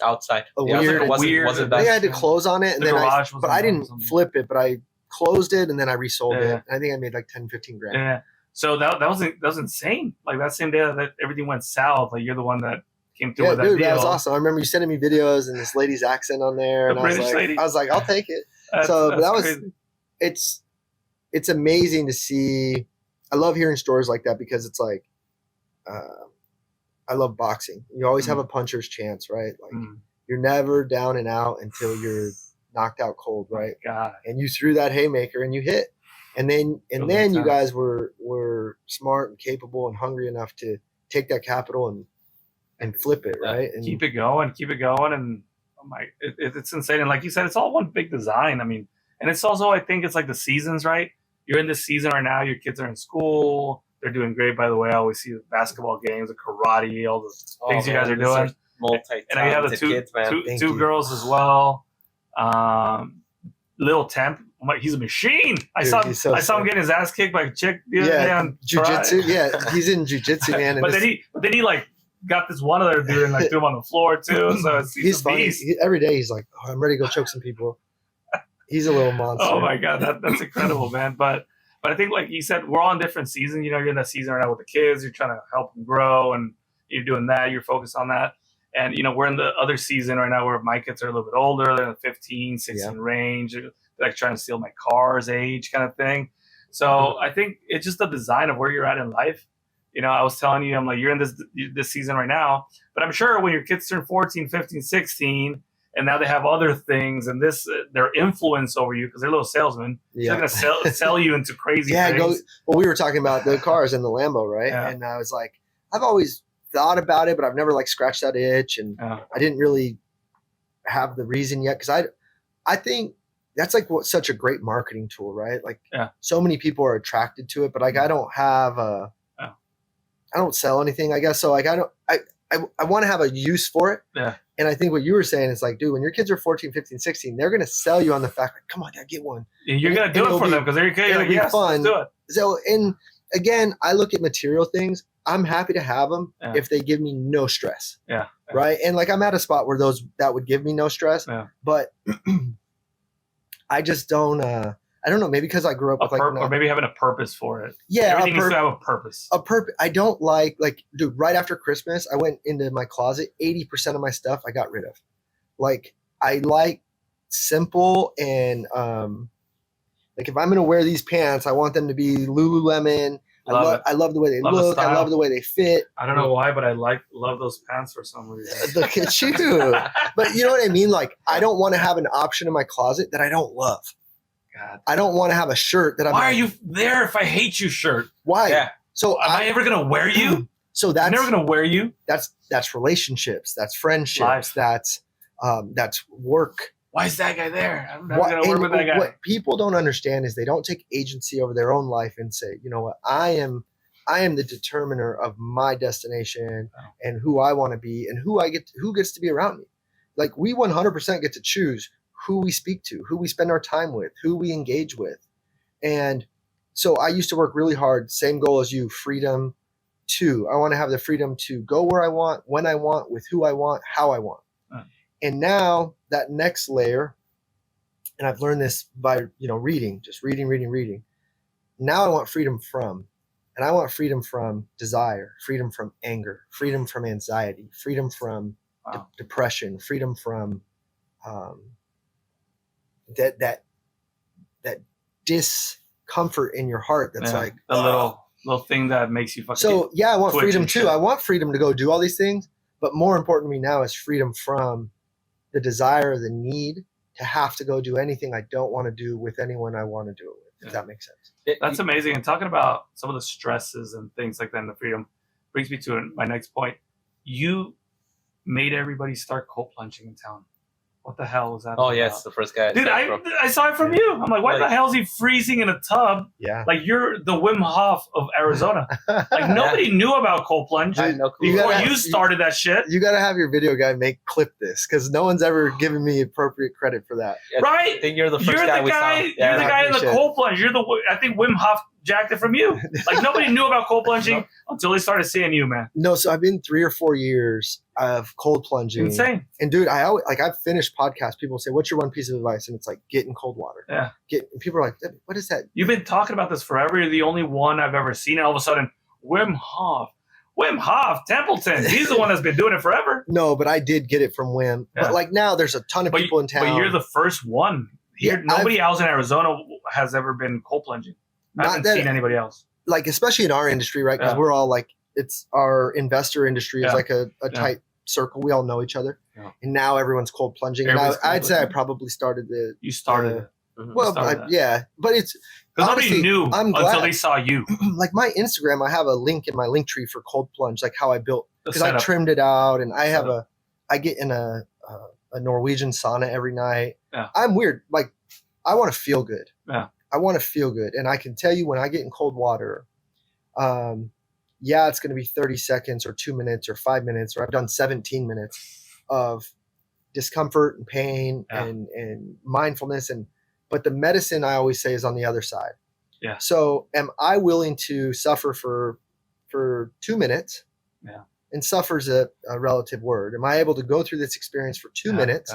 outside a weird. I think I had to close on it, and then I didn't flip it, but I closed it and then I resold it. And I think I made like 10, 15 grand. Yeah. So that was insane. Like that same day that everything went south, like you're the one that came through with that deal. That was awesome. I remember you sending me videos and this lady's accent on there, and I was like, I'll take it. That's crazy. It's amazing to see. I love hearing stories like that because it's like, I love boxing. You always have a puncher's chance, right? Like you're never down and out until you're knocked out cold, right? God. And you threw that haymaker and you hit. And then you guys were smart and capable and hungry enough to take that capital and flip it, right? And keep it going. And it's insane. And like you said, it's all one big design. I mean, and it's also, I think it's like the seasons, right? You're in this season right now. Your kids are in school. They're doing great, by the way. I always see the basketball games, the karate, all the things you guys are doing. And I have the two girls as well. Little Temp. He's a machine. I saw him getting his ass kicked by a chick the other day on jiu-jitsu. Yeah, he's in jiu-jitsu, man. but then he like got this one other dude and like threw him on the floor too. So he's funny. Every day he's like, I'm ready to go choke some people. He's a little monster. Oh my God, that's incredible, man. But I think like you said, we're all in different seasons. You know, you're in that season right now with the kids. You're trying to help them grow, and you're doing that. You're focused on that. And you know, we're in the other season right now where my kids are a little bit older. They're in the 15, 16 range. They're like trying to steal my car's age kind of thing. So I think it's just the design of where you're at in life. You know, I was telling you, I'm like, you're in this season right now, but I'm sure when your kids turn 14, 15, 16, and now they have other things and their influence over you because they're little salesmen. They're going to sell you into crazy things. Well, we were talking about the cars and the Lambo, right? Yeah. And I was like, I've always thought about it, but I've never like scratched that itch, and I didn't really have the reason yet because I think that's like such a great marketing tool, right? Like so many people are attracted to it, but like I don't have I don't sell anything, I guess. So like I want to have a use for it. Yeah. And I think what you were saying is like, dude, when your kids are 14, 15, 16, they're going to sell you on the fact like, come on, Dad, get one. You're going to do it for them because they're going to be fun. Let's do it. So, and again, I look at material things. I'm happy to have them if they give me no stress. Yeah. Right. And like, I'm at a spot where that would give me no stress, but I just don't, I don't know. Maybe because I grew up with or maybe having a purpose for it. Yeah. Everything needs to have a purpose. I don't like, dude, right after Christmas, I went into my closet. 80% of my stuff I got rid of. Like, I like simple and, like if I'm going to wear these pants, I want them to be Lululemon. I love the way they look. I love the way they fit. I don't know why, but I love those pants for some reason. Look at you. But you know what I mean? Like, I don't want to have an option in my closet that I don't love. God. I don't want to have a shirt that I'm. Why are you there if I hate you shirt? Why? Yeah. So am I ever gonna wear you? So that's I'm never gonna wear you. That's relationships. That's friendships. Life. That's work. Why is that guy there? I'm never gonna work with that guy. What people don't understand is they don't take agency over their own life and say, you know what, I am the determiner of my destination and who I want to be and who gets to be around me. Like we 100% get to choose who we speak to, who we spend our time with, who we engage with. And so I used to work really hard, same goal as you, freedom to. I want to have the freedom to go where I want, when I want, with who I want, how I want. And now that next layer, and I've learned this by, reading, just reading. Now I want freedom from, and I want freedom from desire, freedom from anger, freedom from anxiety, freedom from depression, freedom from that discomfort in your heart. That's like the little thing that makes you fucking. So I want freedom too. I want freedom to go do all these things, but more important to me now is freedom from the desire, the need to have to go do anything I don't want to do with anyone I want to do it with. if that makes sense. That's amazing. And talking about some of the stresses and things like that in the freedom brings me to my next point. You made everybody start cold plunging in town. What the hell was that? Oh, about? yes, the first guy. Dude, I saw it from you. I'm like, why the hell is he freezing in a tub? Yeah. Like, you're the Wim Hof of Arizona. Like, nobody knew about cold plunge before you started that shit. You got to have your video guy clip this because no one's ever given me appropriate credit for that. Right? I think you're the first guy we saw. You're the guy in the cold plunge. I think Wim Hof jacked it from you. Like, nobody knew about cold plunging until they started seeing you, man. No, so I've been 3 or 4 years of cold plunging. Insane. And dude, I've finished podcasts. People say, "What's your one piece of advice?" And it's like, get in cold water. Yeah. And people are like, "What is that?" You've been talking about this forever. You're the only one I've ever seen. And all of a sudden, Wim Hof, Templeton. He's the one that's been doing it forever. No, but I did get it from Wim. Yeah. But like now, there's a ton of people in town. But you're the first one. Here, nobody else in Arizona has ever been cold plunging. I haven't seen anybody else. Like, especially in our industry, right? Because we're all like, it's our investor industry is like a tight circle. We all know each other. Yeah. And now everyone's cold plunging. I'd say I probably started the... You started it. Well, yeah. But it's... Because nobody knew until they saw you. Like my Instagram, I have a link in my link tree for cold plunge, like how I built... Because I trimmed it out and I get in a Norwegian sauna every night. Yeah. I'm weird. Like, I want to feel good. Yeah. I want to feel good. And I can tell you when I get in cold water, it's going to be 30 seconds or 2 minutes or 5 minutes, or I've done 17 minutes of discomfort and pain and mindfulness. But the medicine, I always say, is on the other side. Yeah. So am I willing to suffer for 2 minutes? Yeah. And suffer is a relative word. Am I able to go through this experience for 2 minutes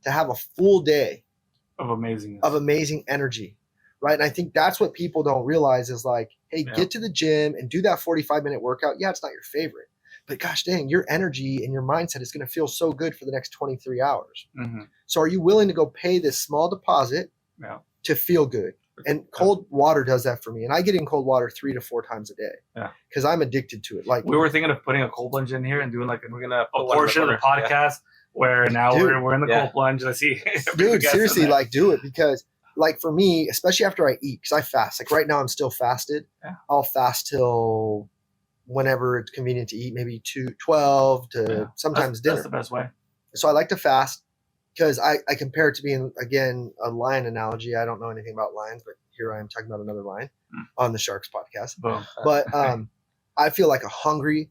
to have a full day of amazing energy? Right. And I think that's what people don't realize is like, hey, get to the gym and do that 45-minute workout. Yeah, it's not your favorite, but gosh dang, your energy and your mindset is going to feel so good for the next 23 hours. Mm-hmm. So are you willing to go pay this small deposit to feel good? And cold water does that for me. And I get in cold water 3 to 4 times a day because I'm addicted to it. Like, we were thinking of putting a cold plunge in here and doing we're going to a portion of the podcast where now we're in the cold plunge. I see. Dude, seriously, do it because like for me, especially after I eat, because I fast. Like right now, I'm still fasted. Yeah. I'll fast till whenever it's convenient to eat, maybe 12 to sometimes dinner. That's the best way. So I like to fast because I compare it to being, again, a lion analogy. I don't know anything about lions, but here I am talking about another lion on the Sharks podcast. Boom. But I feel like a hungry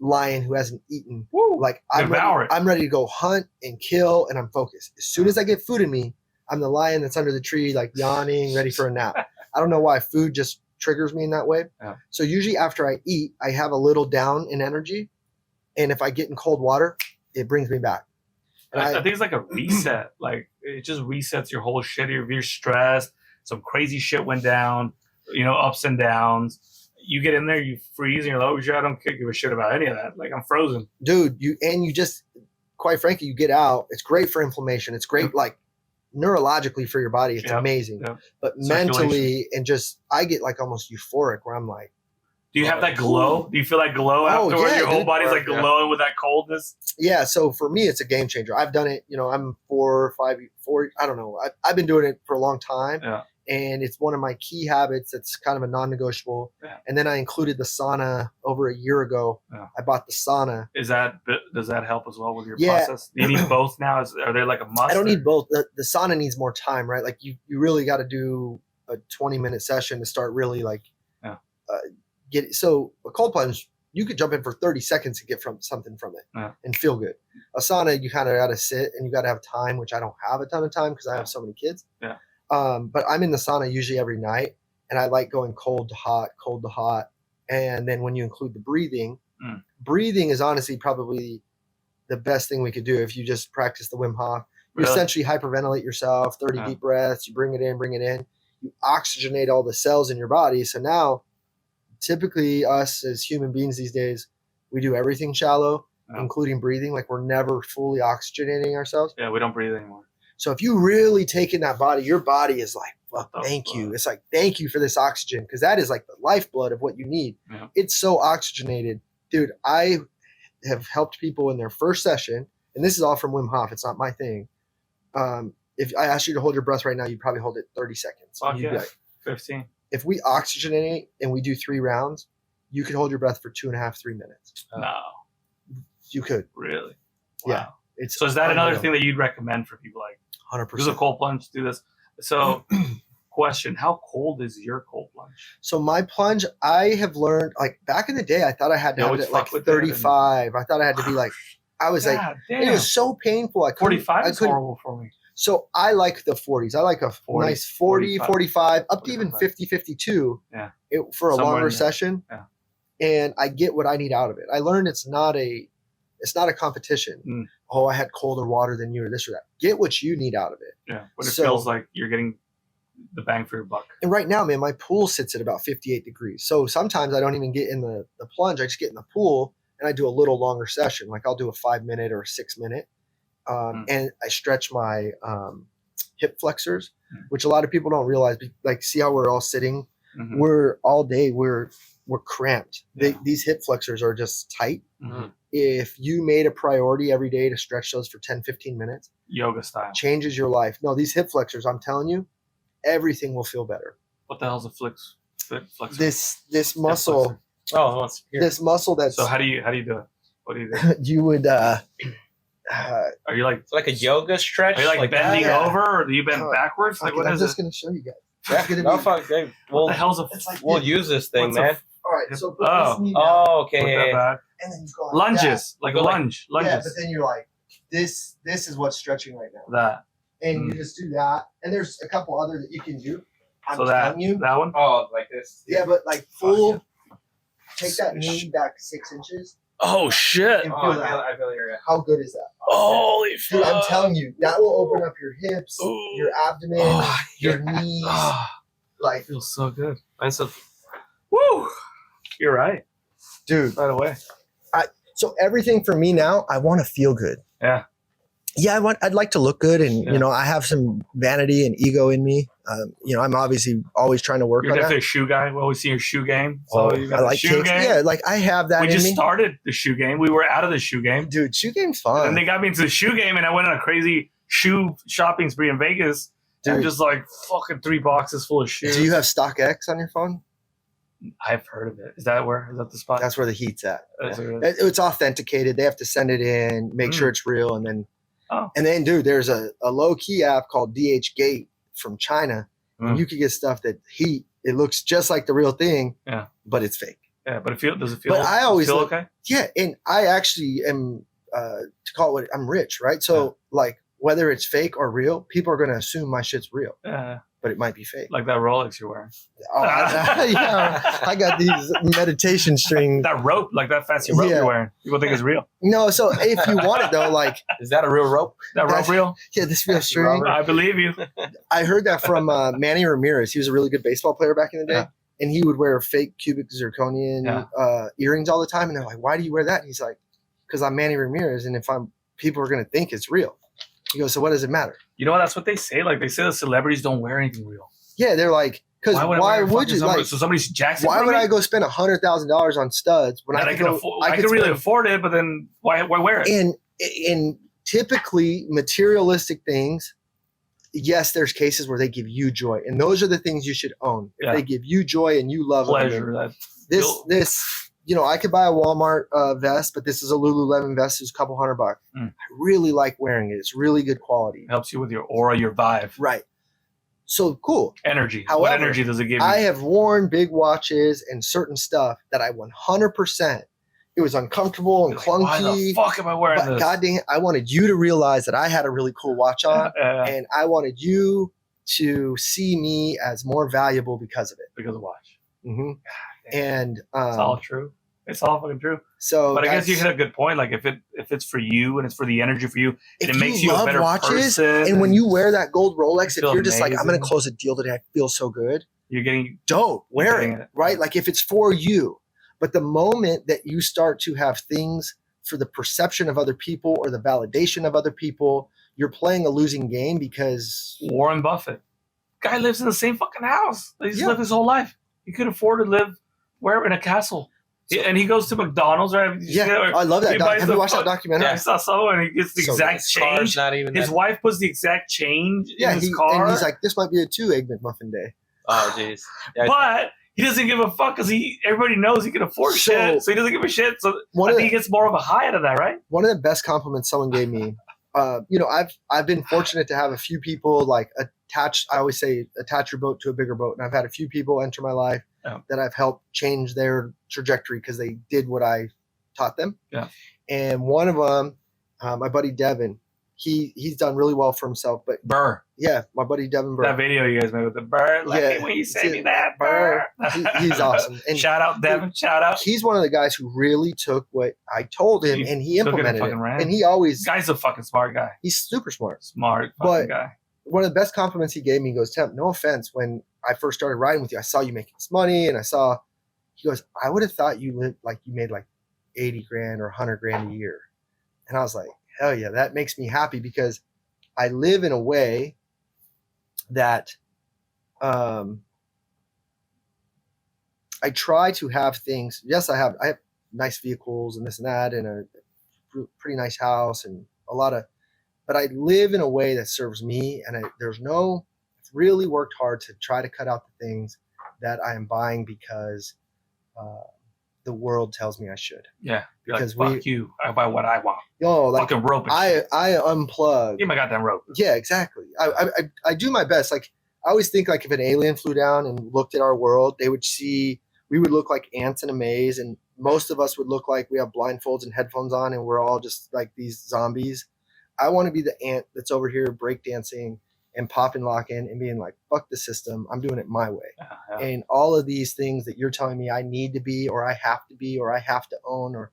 lion who hasn't eaten. Woo, like I'm ready to go hunt and kill, and I'm focused. As soon as I get food in me, I'm the lion that's under the tree, like yawning, ready for a nap. I don't know why food just triggers me in that way. Yeah. So usually after I eat, I have a little down in energy. And if I get in cold water, it brings me back. And I think it's like a reset. Like it just resets your whole shit. If you're stressed, some crazy shit went down, ups and downs. You get in there, you freeze, and you're like, oh shit, I don't give a shit about any of that. Like I'm frozen. Dude, you just, quite frankly, you get out. It's great for inflammation. It's great, like, neurologically for your body. It's amazing. Yep. But mentally and just I get like almost euphoric where I'm like, do you have that glow? Do you feel that glow afterwards? Your whole body's like glowing with that coldness? Yeah, so for me it's a game changer. I've done it, I'm 4, 5, I don't know. I've been doing it for a long time. Yeah. And it's one of my key habits. It's kind of a non-negotiable. Yeah. And then I included the sauna over a year ago. Yeah. I bought the sauna. Does that help as well with your process? Do you need both now? Are they like a must? I don't need both. The sauna needs more time, right? Like you really got to do a 20-minute session to start really like get it. So a cold plunge, you could jump in for 30 seconds to get something from it and feel good. A sauna, you kind of got to sit and you got to have time, which I don't have a ton of time because I have so many kids. Yeah. But I'm in the sauna usually every night, and I like going cold to hot. And then when you include the breathing is honestly probably the best thing we could do if you just practice the Wim Hof. You essentially hyperventilate yourself, 30 deep breaths, you bring it in, you oxygenate all the cells in your body. So now, typically us as human beings these days, we do everything shallow, including breathing. Like we're never fully oxygenating ourselves. Yeah, we don't breathe anymore. So if you really take in that body, your body is like, well, thank you. It's like, thank you for this oxygen, because that is like the lifeblood of what you need. Yeah. It's so oxygenated. Dude, I have helped people in their first session, and this is all from Wim Hof. It's not my thing. If I asked you to hold your breath right now, you'd probably hold it 30 seconds. You'd be like, 15. If we oxygenate and we do 3 rounds, you could hold your breath for 2.5, 3 minutes. No, You could. really. Yeah. Wow. It's So is that another unreal. thing that you'd recommend for people? Like, 100%. do the cold plunge, do this. So, question: how cold is your cold plunge? So my plunge, I have learned, like back in the day, I thought I had to You have always it at like fuck with that, 35. I thought I had to be like, I was like, God it damn. was so painful. I couldn't, 45 I is couldn't. horrible for me. So I like the 40s. I like a 40, nice 40, 45, up to even 45. 50, 52 Yeah. For a Somewhere longer in there. session. Yeah. And I get what I need out of it. I learned it's not a competition. Mm. Oh, I had colder water than you or this or that. Get what you need out of it. Yeah, but it So- feels like you're getting the bang for your buck. And right now, man, my pool sits at about 58 degrees. So sometimes I don't even get in the plunge. I just get in the pool and I do a little longer session. Like I'll do a 5-minute or a 6-minute. And I stretch my hip flexors, which a lot of people don't realize. Like, see how we're all sitting? Mhm. We're all day, we're cramped. Yeah. These hip flexors are just tight. Mhm. If you made a priority every day to stretch those for 10, 15 minutes, Yoga style. changes your life. No, these hip flexors, I'm telling you, everything will feel better. What the hell's a flexor? This muscle, Oh, it's here. this muscle that's So how do you do it? What do you do? you would Are you like It's like a yoga stretch. are you like bending that? Yeah. over, or do you bend Oh, backwards? Like what I'm is just it? gonna show you guys. Yeah, It's gonna no, be- fuck, Dave. What We'll, the hell's a It's like we'll this. use this thing, What's a man. All right, so put Oh. this knee down, Oh, put that okay. back? and then you go like Lunges, like a Go like- lunge, that. Yeah, lunges. but then you're like, this is what's stretching right now, That. and you just do that. And there's a couple other that you can do. I'm So that telling you. that one. Oh, like this. Yeah, but like full. Take that knee back 6 inches. Oh shit! And Oh, feel I that. feel your. How good is that? Holy Dude, I'm fuck! telling you, that will open up your hips, Ooh. your abdomen, Oh, your knees. Ah, Like, feels so good. Mine's a, Woo! You're right. dude. Right away. So everything for me now, I want to feel good. Yeah. Yeah, I'd like to look good, and Yeah. you know, I have some vanity and ego in me. You know, I'm obviously always trying to work You're on definitely that. a shoe guy. We always see your shoe game. So Oh, you got I the like shoe kicks. game. Yeah, like I have that We in just me. started the shoe game. We were out of the shoe game. Dude, shoe game's And fun. they got me into the shoe game, and I went on a crazy shoe shopping spree in Vegas. And Dude, just like fucking 3 boxes full of shoes. do you have StockX on your phone? I've heard of it. Is that the spot? That's where the heat's at. That's where it is. It's authenticated. They have to send it in, make sure it's real, and then, Oh. dude, there's a low key app called DH Gate from China. And you can get stuff that it looks just like the real thing, Yeah. but it's fake. Yeah, but does it feel? But I always feel look- okay. Yeah, and I actually am to call it what I'm rich, right? So like whether it's fake or real, people are gonna assume my shit's real, Yeah, but it might be fake. like that Rolex you're wearing. Oh, yeah, I got these meditation strings. That rope, like that fancy rope Yeah. you're wearing. People think it's real. No, so if you want it though, like is that a real rope? That rope That's- real? yeah, this real string. I believe you. I heard that from Manny Ramirez. He was a really good baseball player back in the day. Yeah. And he would wear fake cubic zirconian earrings all the time. And they're like, why do you wear that? And he's like, because I'm Manny Ramirez. And people are going to think it's real. He goes, so what does it matter? You know, that's what they say. Like they say the celebrities don't wear anything real. Yeah, they're like, because I why wear a would fucking you? number? Like, So somebody's Jackson. why would I go spend $100,000 on studs when And I could go? I can really spend- afford it, but then why wear it? in typically materialistic things, yes, there's cases where they give you joy, and those are the things you should own. If Yeah. they give you joy and you love Pleasure. them, That this, you know, I could buy a Walmart vest, but this is a Lululemon vest. It's a couple $100. Mm. I really like wearing it. It's really good quality. helps you with your aura, your vibe, Right. So cool. energy. However, what energy does it give you? I have worn big watches and certain stuff that I 100%. It was uncomfortable and You're like, why the clunky. fuck am I wearing But this? God dang it, I wanted you to realize that I had a really cool watch on, and I wanted you to see me as more valuable because of it. because of watch. hmm And It's all true. It's all fucking true. so, But I guess you that's- hit a good point. Like if it's for you and it's for the energy for you, if it makes you a love better watches, person. and when you wear that gold Rolex, if feel you're just like, I'm going amazing. to close a deal today, I feel so good. you're getting Dope, wear getting it, it. right? Like if it's for you. But the moment that you start to have things for the perception of other people or the validation of other people, you're playing a losing game because Warren Buffett. Guy lives in the same fucking house. He's Yeah. lived his whole life. He could afford to live in a castle. So- And he goes to McDonald's, right? Did you see that? I love that. He buys Have you the watched that fuck- documentary? Yeah, I saw so, and he gets the So exact His car's change. not even His that- wife puts the exact change Yeah, in his car. and he's like, this might be a 2 Egg McMuffin day. Oh, jeez. Yeah, But he doesn't give a fuck because everybody knows he can afford shit, so he doesn't give a shit. So I think he gets more of a high out of that, right? One of the best compliments someone gave me, I've been fortunate to have a few people like attach. I always say attach your boat to a bigger boat, and I've had a few people enter my life that I've helped change their trajectory because they did what I taught them. Yeah. And one of them, my buddy Devin, he's done really well for himself. But Burr. Yeah, my buddy Devin Burr. That video you guys made with the Burr. Like when you say me that, Burr. He's awesome. And shout out, Devin. Shout out. He's one of the guys who really took what I told him and he implemented it. And he always... Guy's a fucking smart guy. He's super smart. Smart fucking guy. One of the best compliments he gave me, he goes, Temp, no offense, when I first started riding with you, I saw you making this money and he goes, I would have thought you made like 80 grand or 100 grand a year. And I was like, hell yeah, that makes me happy because I live in a way that I try to have things. Yes, I have nice vehicles and this and that and a pretty nice house and but I live in a way that serves me. And I've really worked hard to try to cut out the things that I am buying because the world tells me I should. Yeah. Because fuck you. I buy what I want. Fucking rope. I unplug. Give me my goddamn rope. Yeah, exactly. I do my best. Like I always think like if an alien flew down and looked at our world, we would look like ants in a maze, and most of us would look like we have blindfolds and headphones on, and we're all just like these zombies. I want to be the ant that's over here breakdancing and popping lock in and being like, fuck the system. I'm doing it my way. Yeah. And all of these things that you're telling me I need to be, or I have to be, or I have to own, or.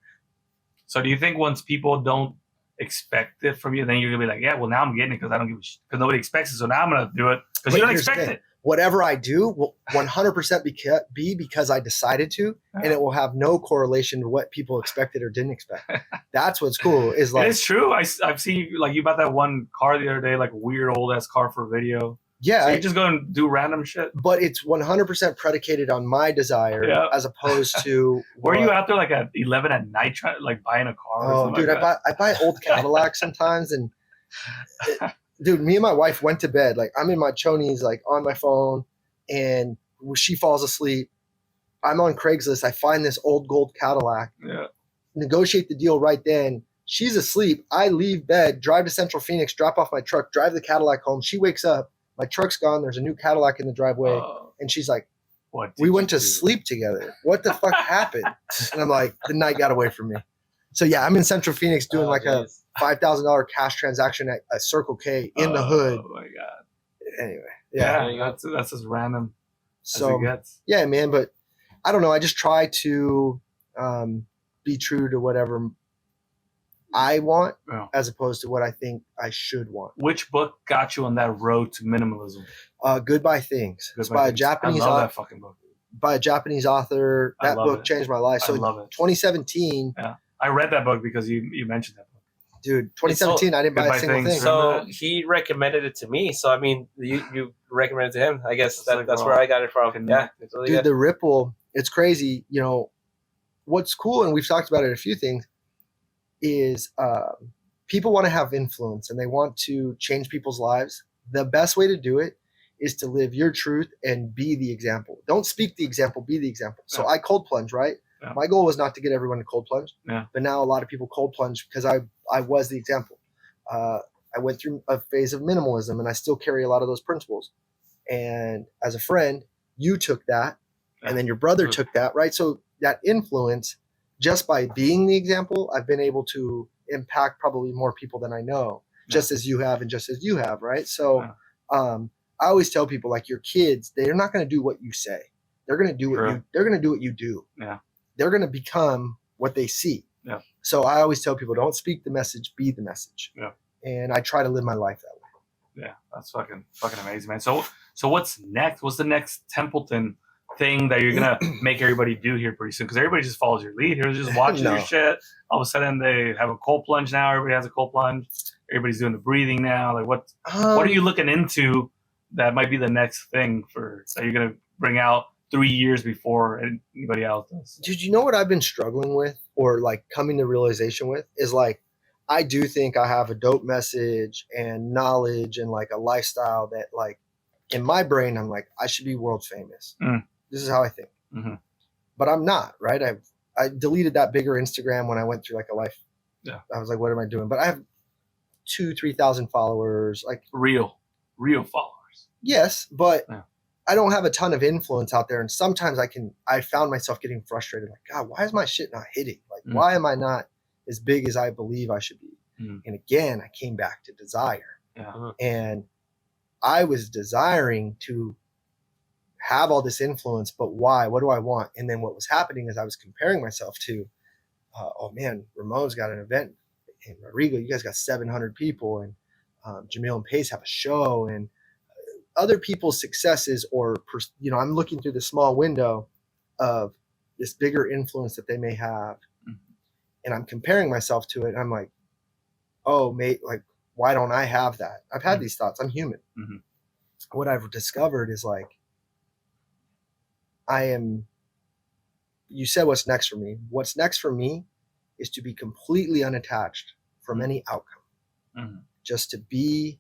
So do you think once people don't expect it from you, then you're gonna be like, yeah, well now I'm getting it because I don't give a shit because nobody expects it. So now I'm gonna do it because you don't expect it. Whatever I do will 100% be because I decided to, and it will have no correlation to what people expected or didn't expect. That's what's cool. Is like it's true. I've seen like you bought that one car the other day, like weird old ass car for video. Yeah, so you just go and do random shit. But it's 100% predicated on my desire as opposed to. Were you out there like at 11 at night trying like buying a car? Oh, dude, I buy old Cadillacs sometimes and. Dude, me and my wife went to bed. Like I'm in my chonies, like on my phone, and she falls asleep. I'm on Craigslist. I find this old gold Cadillac. Yeah. Negotiate the deal right then. She's asleep. I leave bed, drive to Central Phoenix, drop off my truck, drive the Cadillac home. She wakes up. My truck's gone. There's a new Cadillac in the driveway, and she's like, "We went to sleep together. What the fuck happened?" And I'm like, "The night got away from me." So yeah, I'm in Central Phoenix doing a $5,000 cash transaction at a Circle K in the hood. Oh my god! Anyway, that's as random so, as it gets. Yeah, man. But I don't know. I just try to be true to whatever I want, as opposed to what I think I should want. Which book got you on that road to minimalism? Goodbye Things. It's by a Japanese. I love that fucking book. By a Japanese author. That book changed my life. So I love it. 2017. Yeah. I read that book because you mentioned that book. Dude, 2017, I didn't buy a single thing. So he recommended it to me. So, I mean, you recommended it to him. I guess that's where I got it from. Yeah. It's really good. The ripple, it's crazy. You know, what's cool, and we've talked about it a few things, is people want to have influence and they want to change people's lives. The best way to do it is to live your truth and be the example. Don't speak the example, be the example. So I cold plunge, right? Yeah. My goal was not to get everyone to cold plunge, but now a lot of people cold plunge because I was the example. I went through a phase of minimalism and I still carry a lot of those principles. And as a friend, you took that and then your brother took that, right? So that influence, just by being the example, I've been able to impact probably more people than I know, just as you have and just as you have, right? So I always tell people, like, your kids, they're not going to do what you say. They're going to do what you do. Yeah. They're going to become what they see. Yeah. So I always tell people, don't speak the message, be the message. Yeah. And I try to live my life that way. Yeah, that's fucking amazing, man. So what's next? What's the next Templeton thing that you're gonna make everybody do here pretty soon? Because everybody just follows your lead. They're just watching your shit. All of a sudden, they have a cold plunge now. Everybody has a cold plunge. Everybody's doing the breathing now. Like, what are you looking into that might be the next thing that you're gonna bring out 3 years before anybody else does? Dude, you know what I've been struggling with, or like coming to realization with, is like, I do think I have a dope message and knowledge and like a lifestyle that like in my brain, I'm like, I should be world famous. Mm. This is how I think. Mm-hmm. But I'm not, right? I deleted that bigger Instagram when I went through like a life. Yeah. I was like, what am I doing? But I have 2,000-3,000 followers. Like Real followers. yes, but yeah. I don't have a ton of influence out there. And sometimes I found myself getting frustrated. Like, God, why is my shit not hitting? Like, why am I not as big as I believe I should be? And again, I came back to desire. Yeah. And I was desiring to have all this influence, but why? What do I want? And then what was happening is I was comparing myself to, oh man, Ramon's got an event in Rodrigo. You guys got 700 people, and Jamil and Pace have a show, and other people's successes, or I'm looking through the small window of this bigger influence that they may have, and I'm comparing myself to it. And I'm like, oh, mate, like, why don't I have that? I've had these thoughts. I'm human. What I've discovered is like, you said what's next for me. What's next for me is to be completely unattached from any outcome. Just to be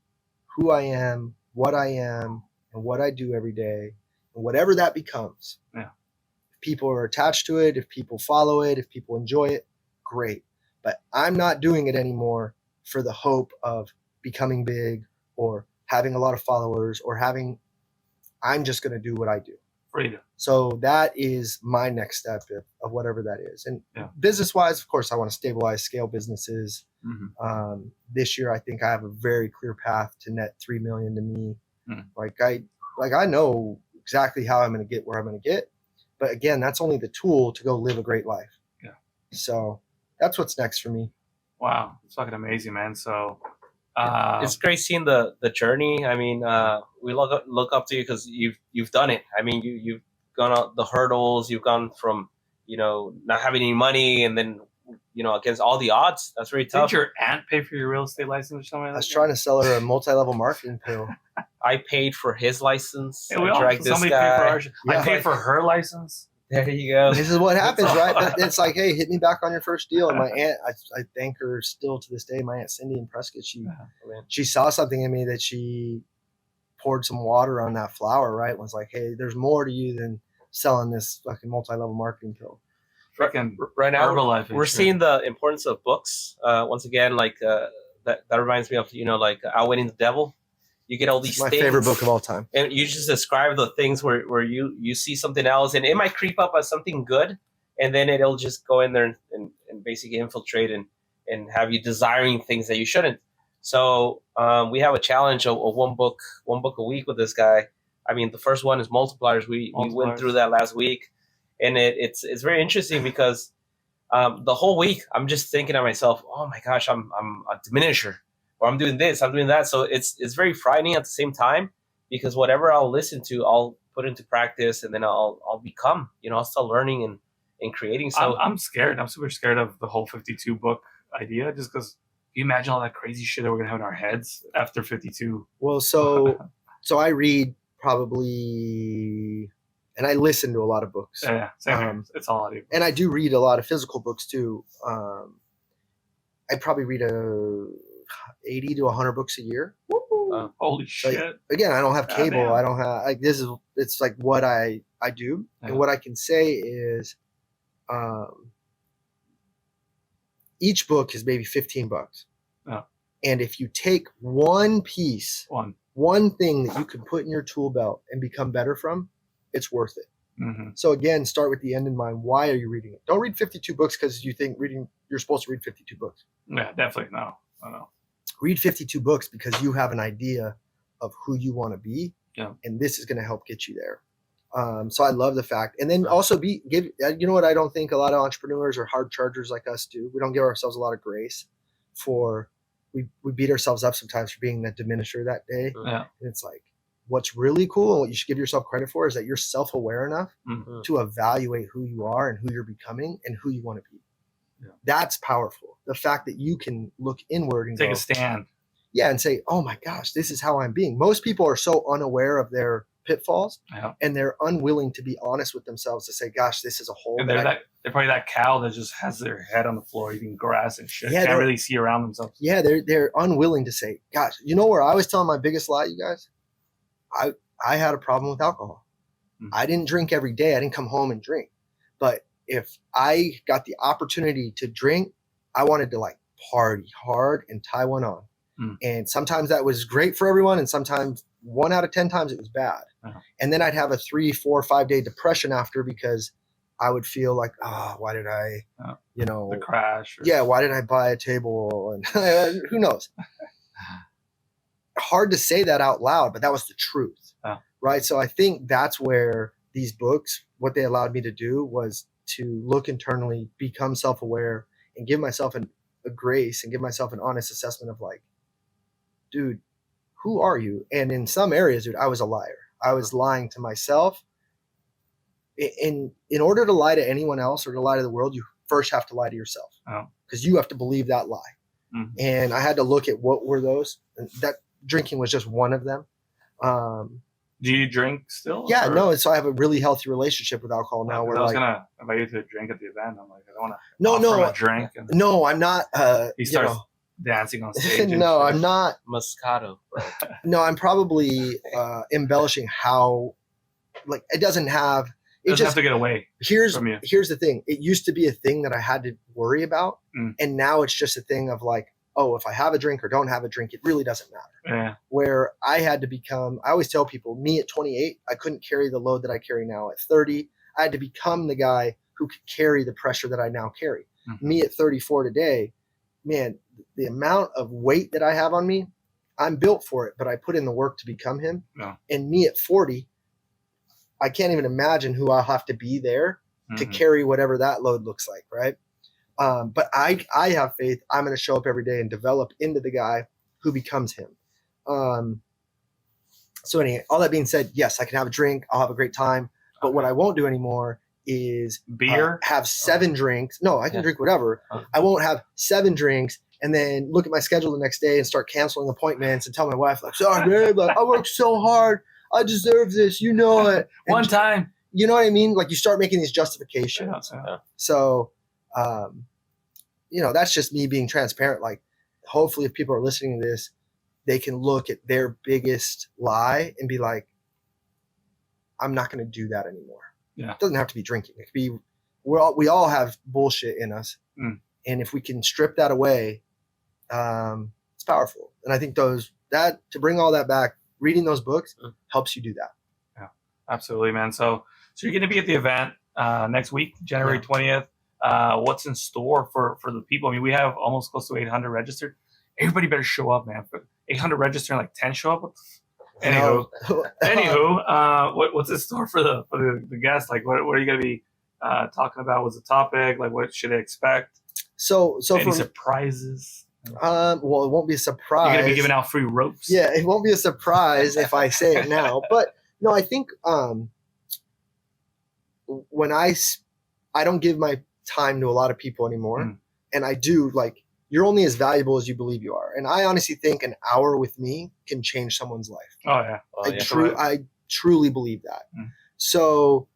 who I am, what I am, and what I do every day, and whatever that becomes. Yeah. If people are attached to it, if people follow it, if people enjoy it, great. But I'm not doing it anymore for the hope of becoming big or having a lot of followers I'm just going to do what I do. Freedom. So that is my next step of whatever that is. And business-wise, of course, I want to stabilize, scale businesses. This year, I think I have a very clear path to net 3 million to me. I know exactly how I'm going to get where I'm going to get. But again, that's only the tool to go live a great life. Yeah. So that's what's next for me. Wow. It's fucking amazing, man. So it's great seeing the journey. I mean, we look up to you because you've done it. I mean, you've gone out the hurdles. You've gone from not having any money, and then against all the odds. That's very tough. Did your aunt pay for your real estate license or something? I was trying to sell her a multi-level marketing pill. I paid for his license. Hey, I paid for her license. There you go. This is what happens, right? It's like, hey, hit me back on your first deal. And my aunt, I thank her still to this day. My aunt Cindy in Prescott, she saw something in me that she poured some water on that flower, right? And was like, hey, there's more to you than selling this fucking multi-level marketing pill. Freaking right now, Herbalife we're seeing the importance of books. Once again, like that reminds me of Outwitting the Devil. You get all these my things. My favorite book of all time. And you just describe the things where you see something else, and it might creep up as something good, and then it'll just go in there and basically infiltrate and have you desiring things that you shouldn't. So we have a challenge of one book a week with this guy. I mean, the first one is Multipliers. We went through that last week, and it's very interesting because the whole week I'm just thinking to myself, oh my gosh, I'm a diminisher. Or I'm doing this, I'm doing that. So it's very frightening at the same time, because whatever I'll listen to, I'll put into practice, and then I'll become, I'll start learning and creating. So I'm scared. I'm super scared of the whole 52 book idea, just because you imagine all that crazy shit that we're gonna have in our heads after 52. Well, so I read probably, and I listen to a lot of books. Yeah, same. It's all audio. And I do read a lot of physical books too. I probably read 80 to 100 books a year. Holy shit. Again, I don't have cable. I don't have it's like what I do. Yeah. And what I can say is each book is maybe $15. Yeah. And if you take one piece, one thing that you can put in your tool belt and become better from, it's worth it. So again, start with the end in mind. Why are you reading it? Don't read 52 books because you think you're supposed to read 52 books. Yeah, definitely. No. Read 52 books because you have an idea of who you want to be, and this is going to help get you there. So I love the fact, and then also you know what I don't think a lot of entrepreneurs or hard chargers like us do. We don't give ourselves a lot of grace for we beat ourselves up sometimes for being that diminisher that day. Yeah. And it's like, what's really cool and what you should give yourself credit for is that you're self-aware enough to evaluate who you are and who you're becoming and who you want to be. Yeah. That's powerful. The fact that you can look inward and take a stand. Yeah, and say, oh my gosh, this is how I'm being. Most people are so unaware of their pitfalls, and they're unwilling to be honest with themselves to say, gosh, this is a hole. And they're probably that cow that just has their head on the floor eating grass and shit. Can't really see around themselves. Yeah, they're unwilling to say, gosh, you know where I was telling my biggest lie, you guys? I had a problem with alcohol. I didn't drink every day. I didn't come home and drink. But if I got the opportunity to drink, I wanted to like party hard and tie one on. And sometimes that was great for everyone. And sometimes 1 out of 10 times it was bad. And then I'd have a 3, 4, 5 day depression after, because I would feel like, why did I, the crash? Why did I buy a table? And who knows? Hard to say that out loud, but that was the truth. Right. So I think that's where these books, what they allowed me to do was to look internally, become self-aware, and give myself a grace and give myself an honest assessment of like, dude, who are you? And in some areas, dude, I was a liar. I was lying to myself. In order to lie to anyone else or to lie to the world, you first have to lie to yourself, because you have to believe that lie. And I had to look at what were those. And that drinking was just one of them. Do you drink still? Yeah, no. So I have a really healthy relationship with alcohol now. I was gonna invite you to a drink at the event. I'm like, I don't want to. A drink. No, I'm not. He starts dancing on stage. No, I'm not. Moscato. No, I'm probably embellishing how. Like, it doesn't have. It doesn't have to get away. Here's from you. Here's the thing. It used to be a thing that I had to worry about, and now it's just a thing of like, oh, if I have a drink or don't have a drink, it really doesn't matter. Yeah. Where I had to become, I always tell people, me at 28, I couldn't carry the load that I carry now. At 30, I had to become the guy who could carry the pressure that I now carry. Me at 34 today, man, the amount of weight that I have on me, I'm built for it, but I put in the work to become him. And me at 40, I can't even imagine who I'll have to be there to carry whatever that load looks like, right? But I have faith I'm going to show up every day and develop into the guy who becomes him. So anyway, all that being said, yes, I can have a drink. I'll have a great time. But what I won't do anymore is beer, have 7 drinks. No, I can drink whatever. I won't have 7 drinks and then look at my schedule the next day and start canceling appointments and tell my wife, like, sorry, babe, like, I worked so hard. I deserve this. You know it. One time. You know what I mean? Like, you start making these justifications. So, that's just me being transparent. Like, hopefully if people are listening to this, they can look at their biggest lie and be like, I'm not going to do that anymore. It doesn't have to be drinking. It could be, we all have bullshit in us. And if we can strip that away, it's powerful. And I think to bring all that back, reading those books helps you do that. Yeah, absolutely, man. So you're going to be at the event next week, January 20th. What's in store for the people? I mean, we have almost close to 800 registered. Everybody better show up, man. 800 registered and like 10 show up. Anywho, what's in store for the guests? Like, what are you going to be talking about? What's the topic? Like, what should they expect? So any surprises? Well, it won't be a surprise. You're going to be giving out free ropes. Yeah, it won't be a surprise if I say it now. But no, I think when I don't give my time to a lot of people anymore, and I do, like, you're only as valuable as you believe you are. And I honestly think an hour with me can change someone's life. Oh yeah. I truly believe that. So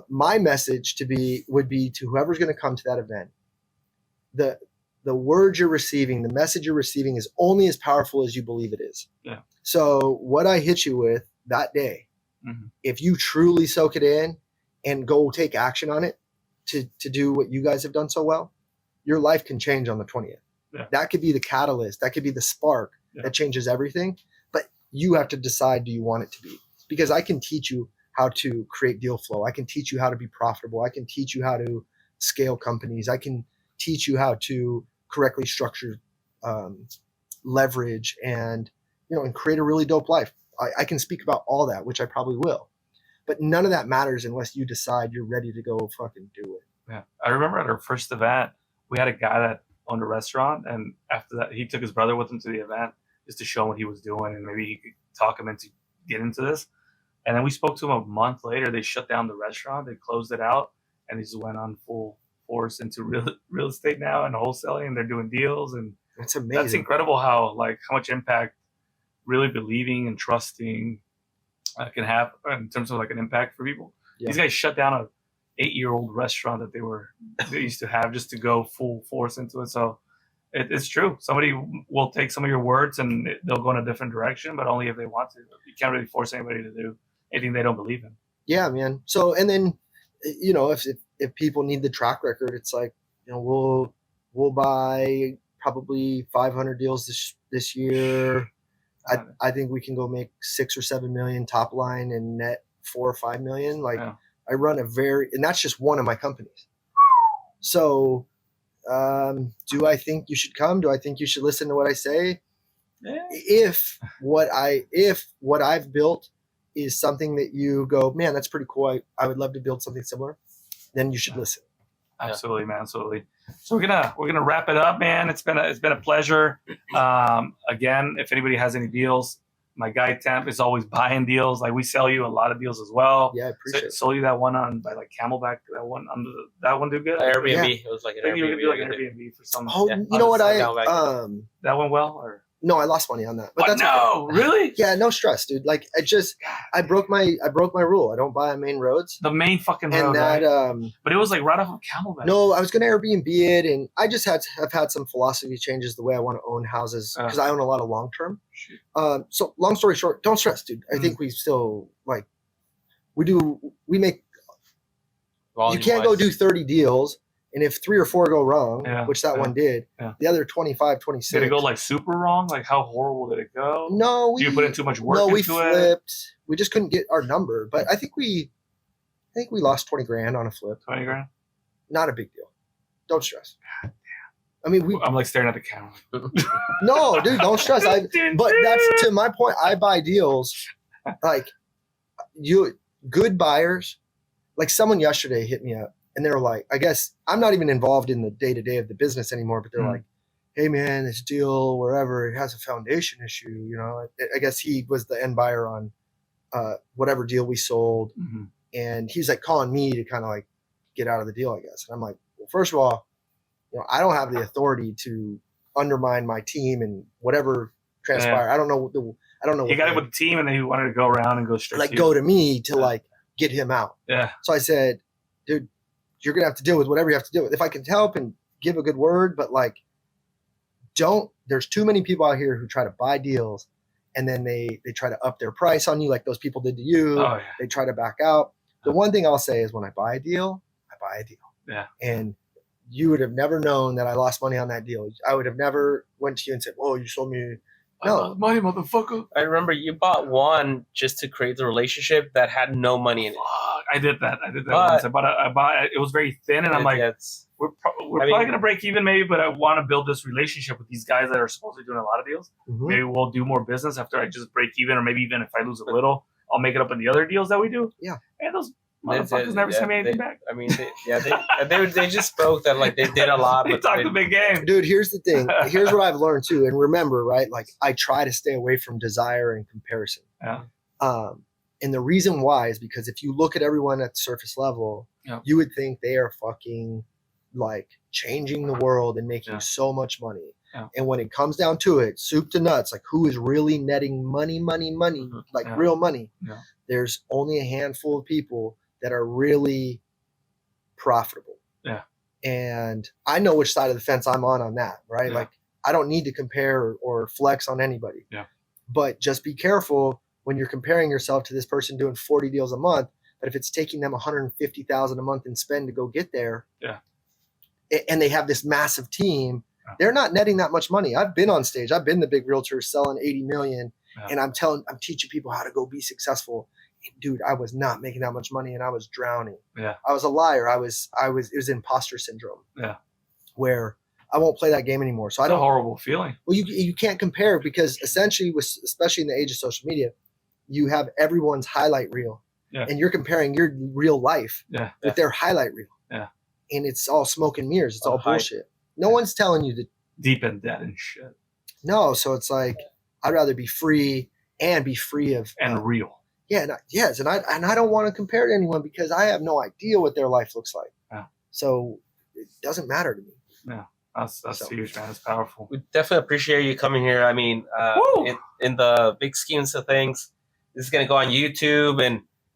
my message would be to whoever's going to come to that event, the words you're receiving, the message you're receiving is only as powerful as you believe it is. Yeah. So what I hit you with that day, if you truly soak it in and go take action on it to do what you guys have done so well, your life can change on the 20th. Yeah. That could be the catalyst. That could be the spark that changes everything. But you have to decide, do you want it to be? Because I can teach you how to create deal flow. I can teach you how to be profitable. I can teach you how to scale companies. I can teach you how to correctly structure leverage and create a really dope life. I can speak about all that, which I probably will. But none of that matters unless you decide you're ready to go fucking do it. Yeah. I remember at our first event, we had a guy that owned a restaurant, and after that he took his brother with him to the event just to show him what he was doing, and maybe he could talk him into get into this. And then we spoke to him a month later. They shut down the restaurant, they closed it out, and he just went on full force into real estate now and wholesaling, and they're doing deals. And that's amazing. That's incredible how much impact really believing and trusting can have in terms of like an impact for people. These guys shut down a 8-year-old restaurant that they used to have just to go full force into it. So It's true. Somebody will take some of your words and they'll go in a different direction, but only if they want to. You can't really force anybody to do anything they don't believe in. Yeah, man. So, and then, if people need the track record, it's like, we'll buy probably 500 deals this year. I think we can go make 6 or 7 million top line and net 4 or 5 million. Like, I run and that's just one of my companies. So, do I think you should come? Do I think you should listen to what I say? Yeah. If what I've built is something that you go, man, that's pretty cool. I would love to build something similar. Then you should listen. Absolutely, man. Absolutely. So we're gonna wrap it up, man. It's been a pleasure. Again, if anybody has any deals, my guy Temp is always buying deals. Like, we sell you a lot of deals as well. Yeah, I appreciate it. Sold you that one by like Camelback. That one did good. Airbnb. Yeah. It was like an I think you Airbnb. could do like an Airbnb for some. Oh, Yeah. you know what? That went well, or No, I lost money on that. But what? that's No, okay. really? Yeah, no stress, dude. Like, I broke my rule. I don't buy on main roads. The main fucking And road, that right? But it was like right off of Camelback. no, I was gonna Airbnb it, and I just have had some philosophy changes the way I want to own houses because I own a lot of long term. So long story short, don't stress, dude. I think we still we make. You can't go do 30 deals. And if 3 or 4 go wrong, which that one did, the other 25, 26. Did it go like super wrong? Like, how horrible did it go? No, Did you put in too much work no, we into flipped. it? We just couldn't get our number. But I think we lost 20 grand on a flip. 20 grand? Not a big deal. Don't stress. I mean, I'm like staring at the camera. No, dude, don't stress. But that's to my point. I buy deals like good buyers. Like, someone yesterday hit me up. And they were like, I guess I'm not even involved in the day-to-day of the business anymore, but they're like, hey, man, this deal, wherever, it has a foundation issue. I guess he was the end buyer on whatever deal we sold. Mm-hmm. And he's like calling me to kind of like get out of the deal, I guess. And I'm like, well, first of all, I don't have the authority to undermine my team and whatever transpire. Yeah. I don't know. He got it with the team, and then he wanted to go around and go straight like to go to me to like get him out. Yeah. So I said, dude, you're going to have to deal with whatever you have to deal with. If I can help and give a good word, but like, there's too many people out here who try to buy deals and then they try to up their price on you like those people did to you. Oh, yeah. They try to back out. The one thing I'll say is when I buy a deal, I buy a deal. Yeah. And you would have never known that I lost money on that deal. I would have never went to you and said, oh, you sold me. No. Money, motherfucker. I remember you bought one just to create the relationship that had no money in it. I did that once. I bought it was very thin, and I'm like, we're probably going to break even maybe, but I want to build this relationship with these guys that are supposedly doing a lot of deals. Mm-hmm. Maybe we'll do more business after I just break even, or maybe even if I lose a little, I'll make it up in the other deals that we do. Yeah. And those motherfuckers never sent me anything back. I mean, they just spoke that like they did a lot. They but talked a big game. Dude, here's the thing. Here's what I've learned too. And remember, right? Like, I try to stay away from desire and comparison. Yeah. And the reason why is because if you look at everyone at the surface level, you would think they are fucking like changing the world and making so much money. Yeah. And when it comes down to it, soup to nuts, like who is really netting money, like real money, there's only a handful of people that are really profitable. Yeah. And I know which side of the fence I'm on that, right? Yeah. Like, I don't need to compare or flex on anybody. Yeah. But just be careful when you're comparing yourself to this person doing 40 deals a month, that if it's taking them $150,000 a month in spend to go get there, and they have this massive team, they're not netting that much money. I've been on stage. I've been the big realtor selling 80 million, and I'm teaching people how to go be successful. Dude, I was not making that much money, and I was drowning. Yeah. I was a liar. It was imposter syndrome. Yeah. Where I won't play that game anymore. So it's a horrible feeling. Well, you can't compare, because essentially, especially in the age of social media, you have everyone's highlight reel, and you're comparing your real life with their highlight reel. Yeah. And it's all smoke and mirrors. It's all bullshit. No one's telling you to deep in debt and shit. No, so it's like, I'd rather be free and be free of real. Yeah, and I don't want to compare to anyone because I have no idea what their life looks like. Yeah. So it doesn't matter to me. Yeah, that's huge, man. It's powerful. We definitely appreciate you coming here. I mean, in the big schemes of things, this is gonna go on YouTube,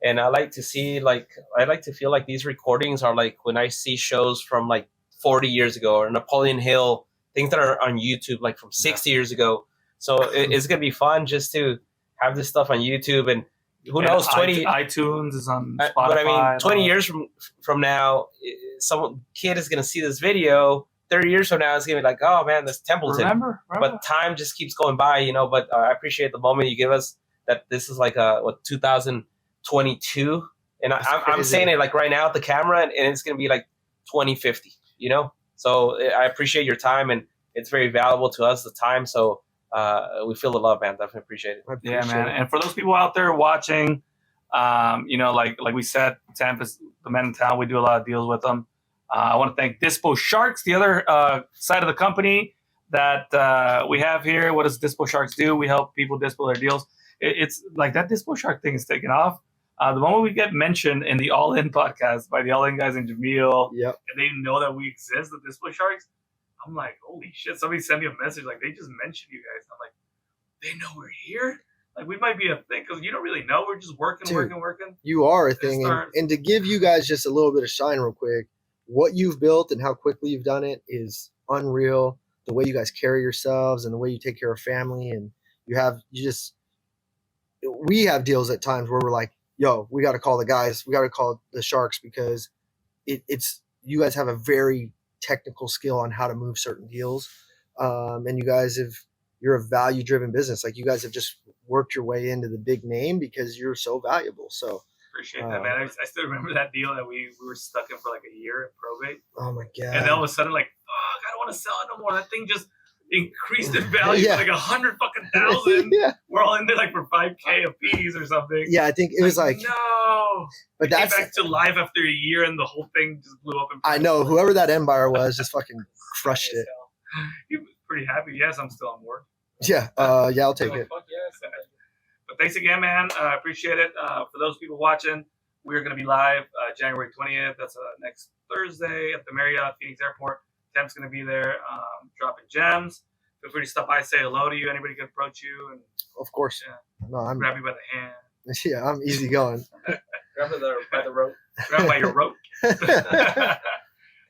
and I like to feel like these recordings are like when I see shows from like 40 years ago, or Napoleon Hill things that are on YouTube, like from 60 years ago. So it's gonna be fun just to have this stuff on YouTube, and who knows, iTunes is on Spotify. But I mean, 20 years from now, some kid is gonna see this video. 30 years from now, it's gonna be like, oh man, that's Templeton. Remember. But time just keeps going by, you know. But I appreciate the moment you give us. That this is like 2022, and I'm saying it like right now at the camera, and it's gonna be like 2050, you know. So I appreciate your time, and it's very valuable to us, the time. So we feel the love, man. Definitely appreciate it. Yeah, man. And for those people out there watching, you know, like we said, Temp is the man in town. We do a lot of deals with them. I want to thank Dispo Sharks, the other side of the company that we have here. What does Dispo Sharks do? We help people dispo their deals. It's like that Dispo Shark thing is taking off. The moment we get mentioned in the All In podcast by the All In guys and Jamil, and they know that we exist, the Dispo Sharks, I'm like, holy shit, somebody sent me a message, like, they just mentioned you guys. I'm like, they know we're here? Like, we might be a thing, because you don't really know. We're just working. You are a thing. And to give you guys just a little bit of shine real quick, what you've built and how quickly you've done it is unreal. The way you guys carry yourselves and the way you take care of family, and we have deals at times where we're like, yo, we got to call the guys. We got to call the Sharks, because it's you guys have a very technical skill on how to move certain deals. And you're a value-driven business. Like, you guys have just worked your way into the big name because you're so valuable. So appreciate that, man. I still remember that deal that we were stuck in for like a year in probate. Oh my God. And then all of a sudden, like, fuck, I don't want to sell it no more. That thing just increased in value to like 100,000. We're all in there like for $5,000 a piece or something. Yeah, I think it was like no. But that's back to life after a year, and the whole thing just blew up. I know whoever that end buyer was just fucking crushed it. He was pretty happy. Yes, I'm still on board. Yeah, I'll take it. Fuck yes. But thanks again, man. I appreciate it. For those people watching, we're going to be live January 20th. That's next Thursday at the Marriott Phoenix Airport. Temp's going to be there dropping gems. Feel free to stop by, say hello to you. Anybody can approach you. And of course. Yeah. No, grab you by the hand. Yeah, I'm easy going. Grab by the rope. Grab by your rope.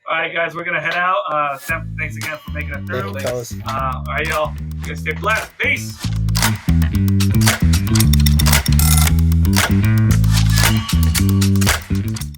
All right, guys, we're going to head out. Temp, thanks again for making it through. Thank you, all right, y'all. You guys stay blessed. Peace.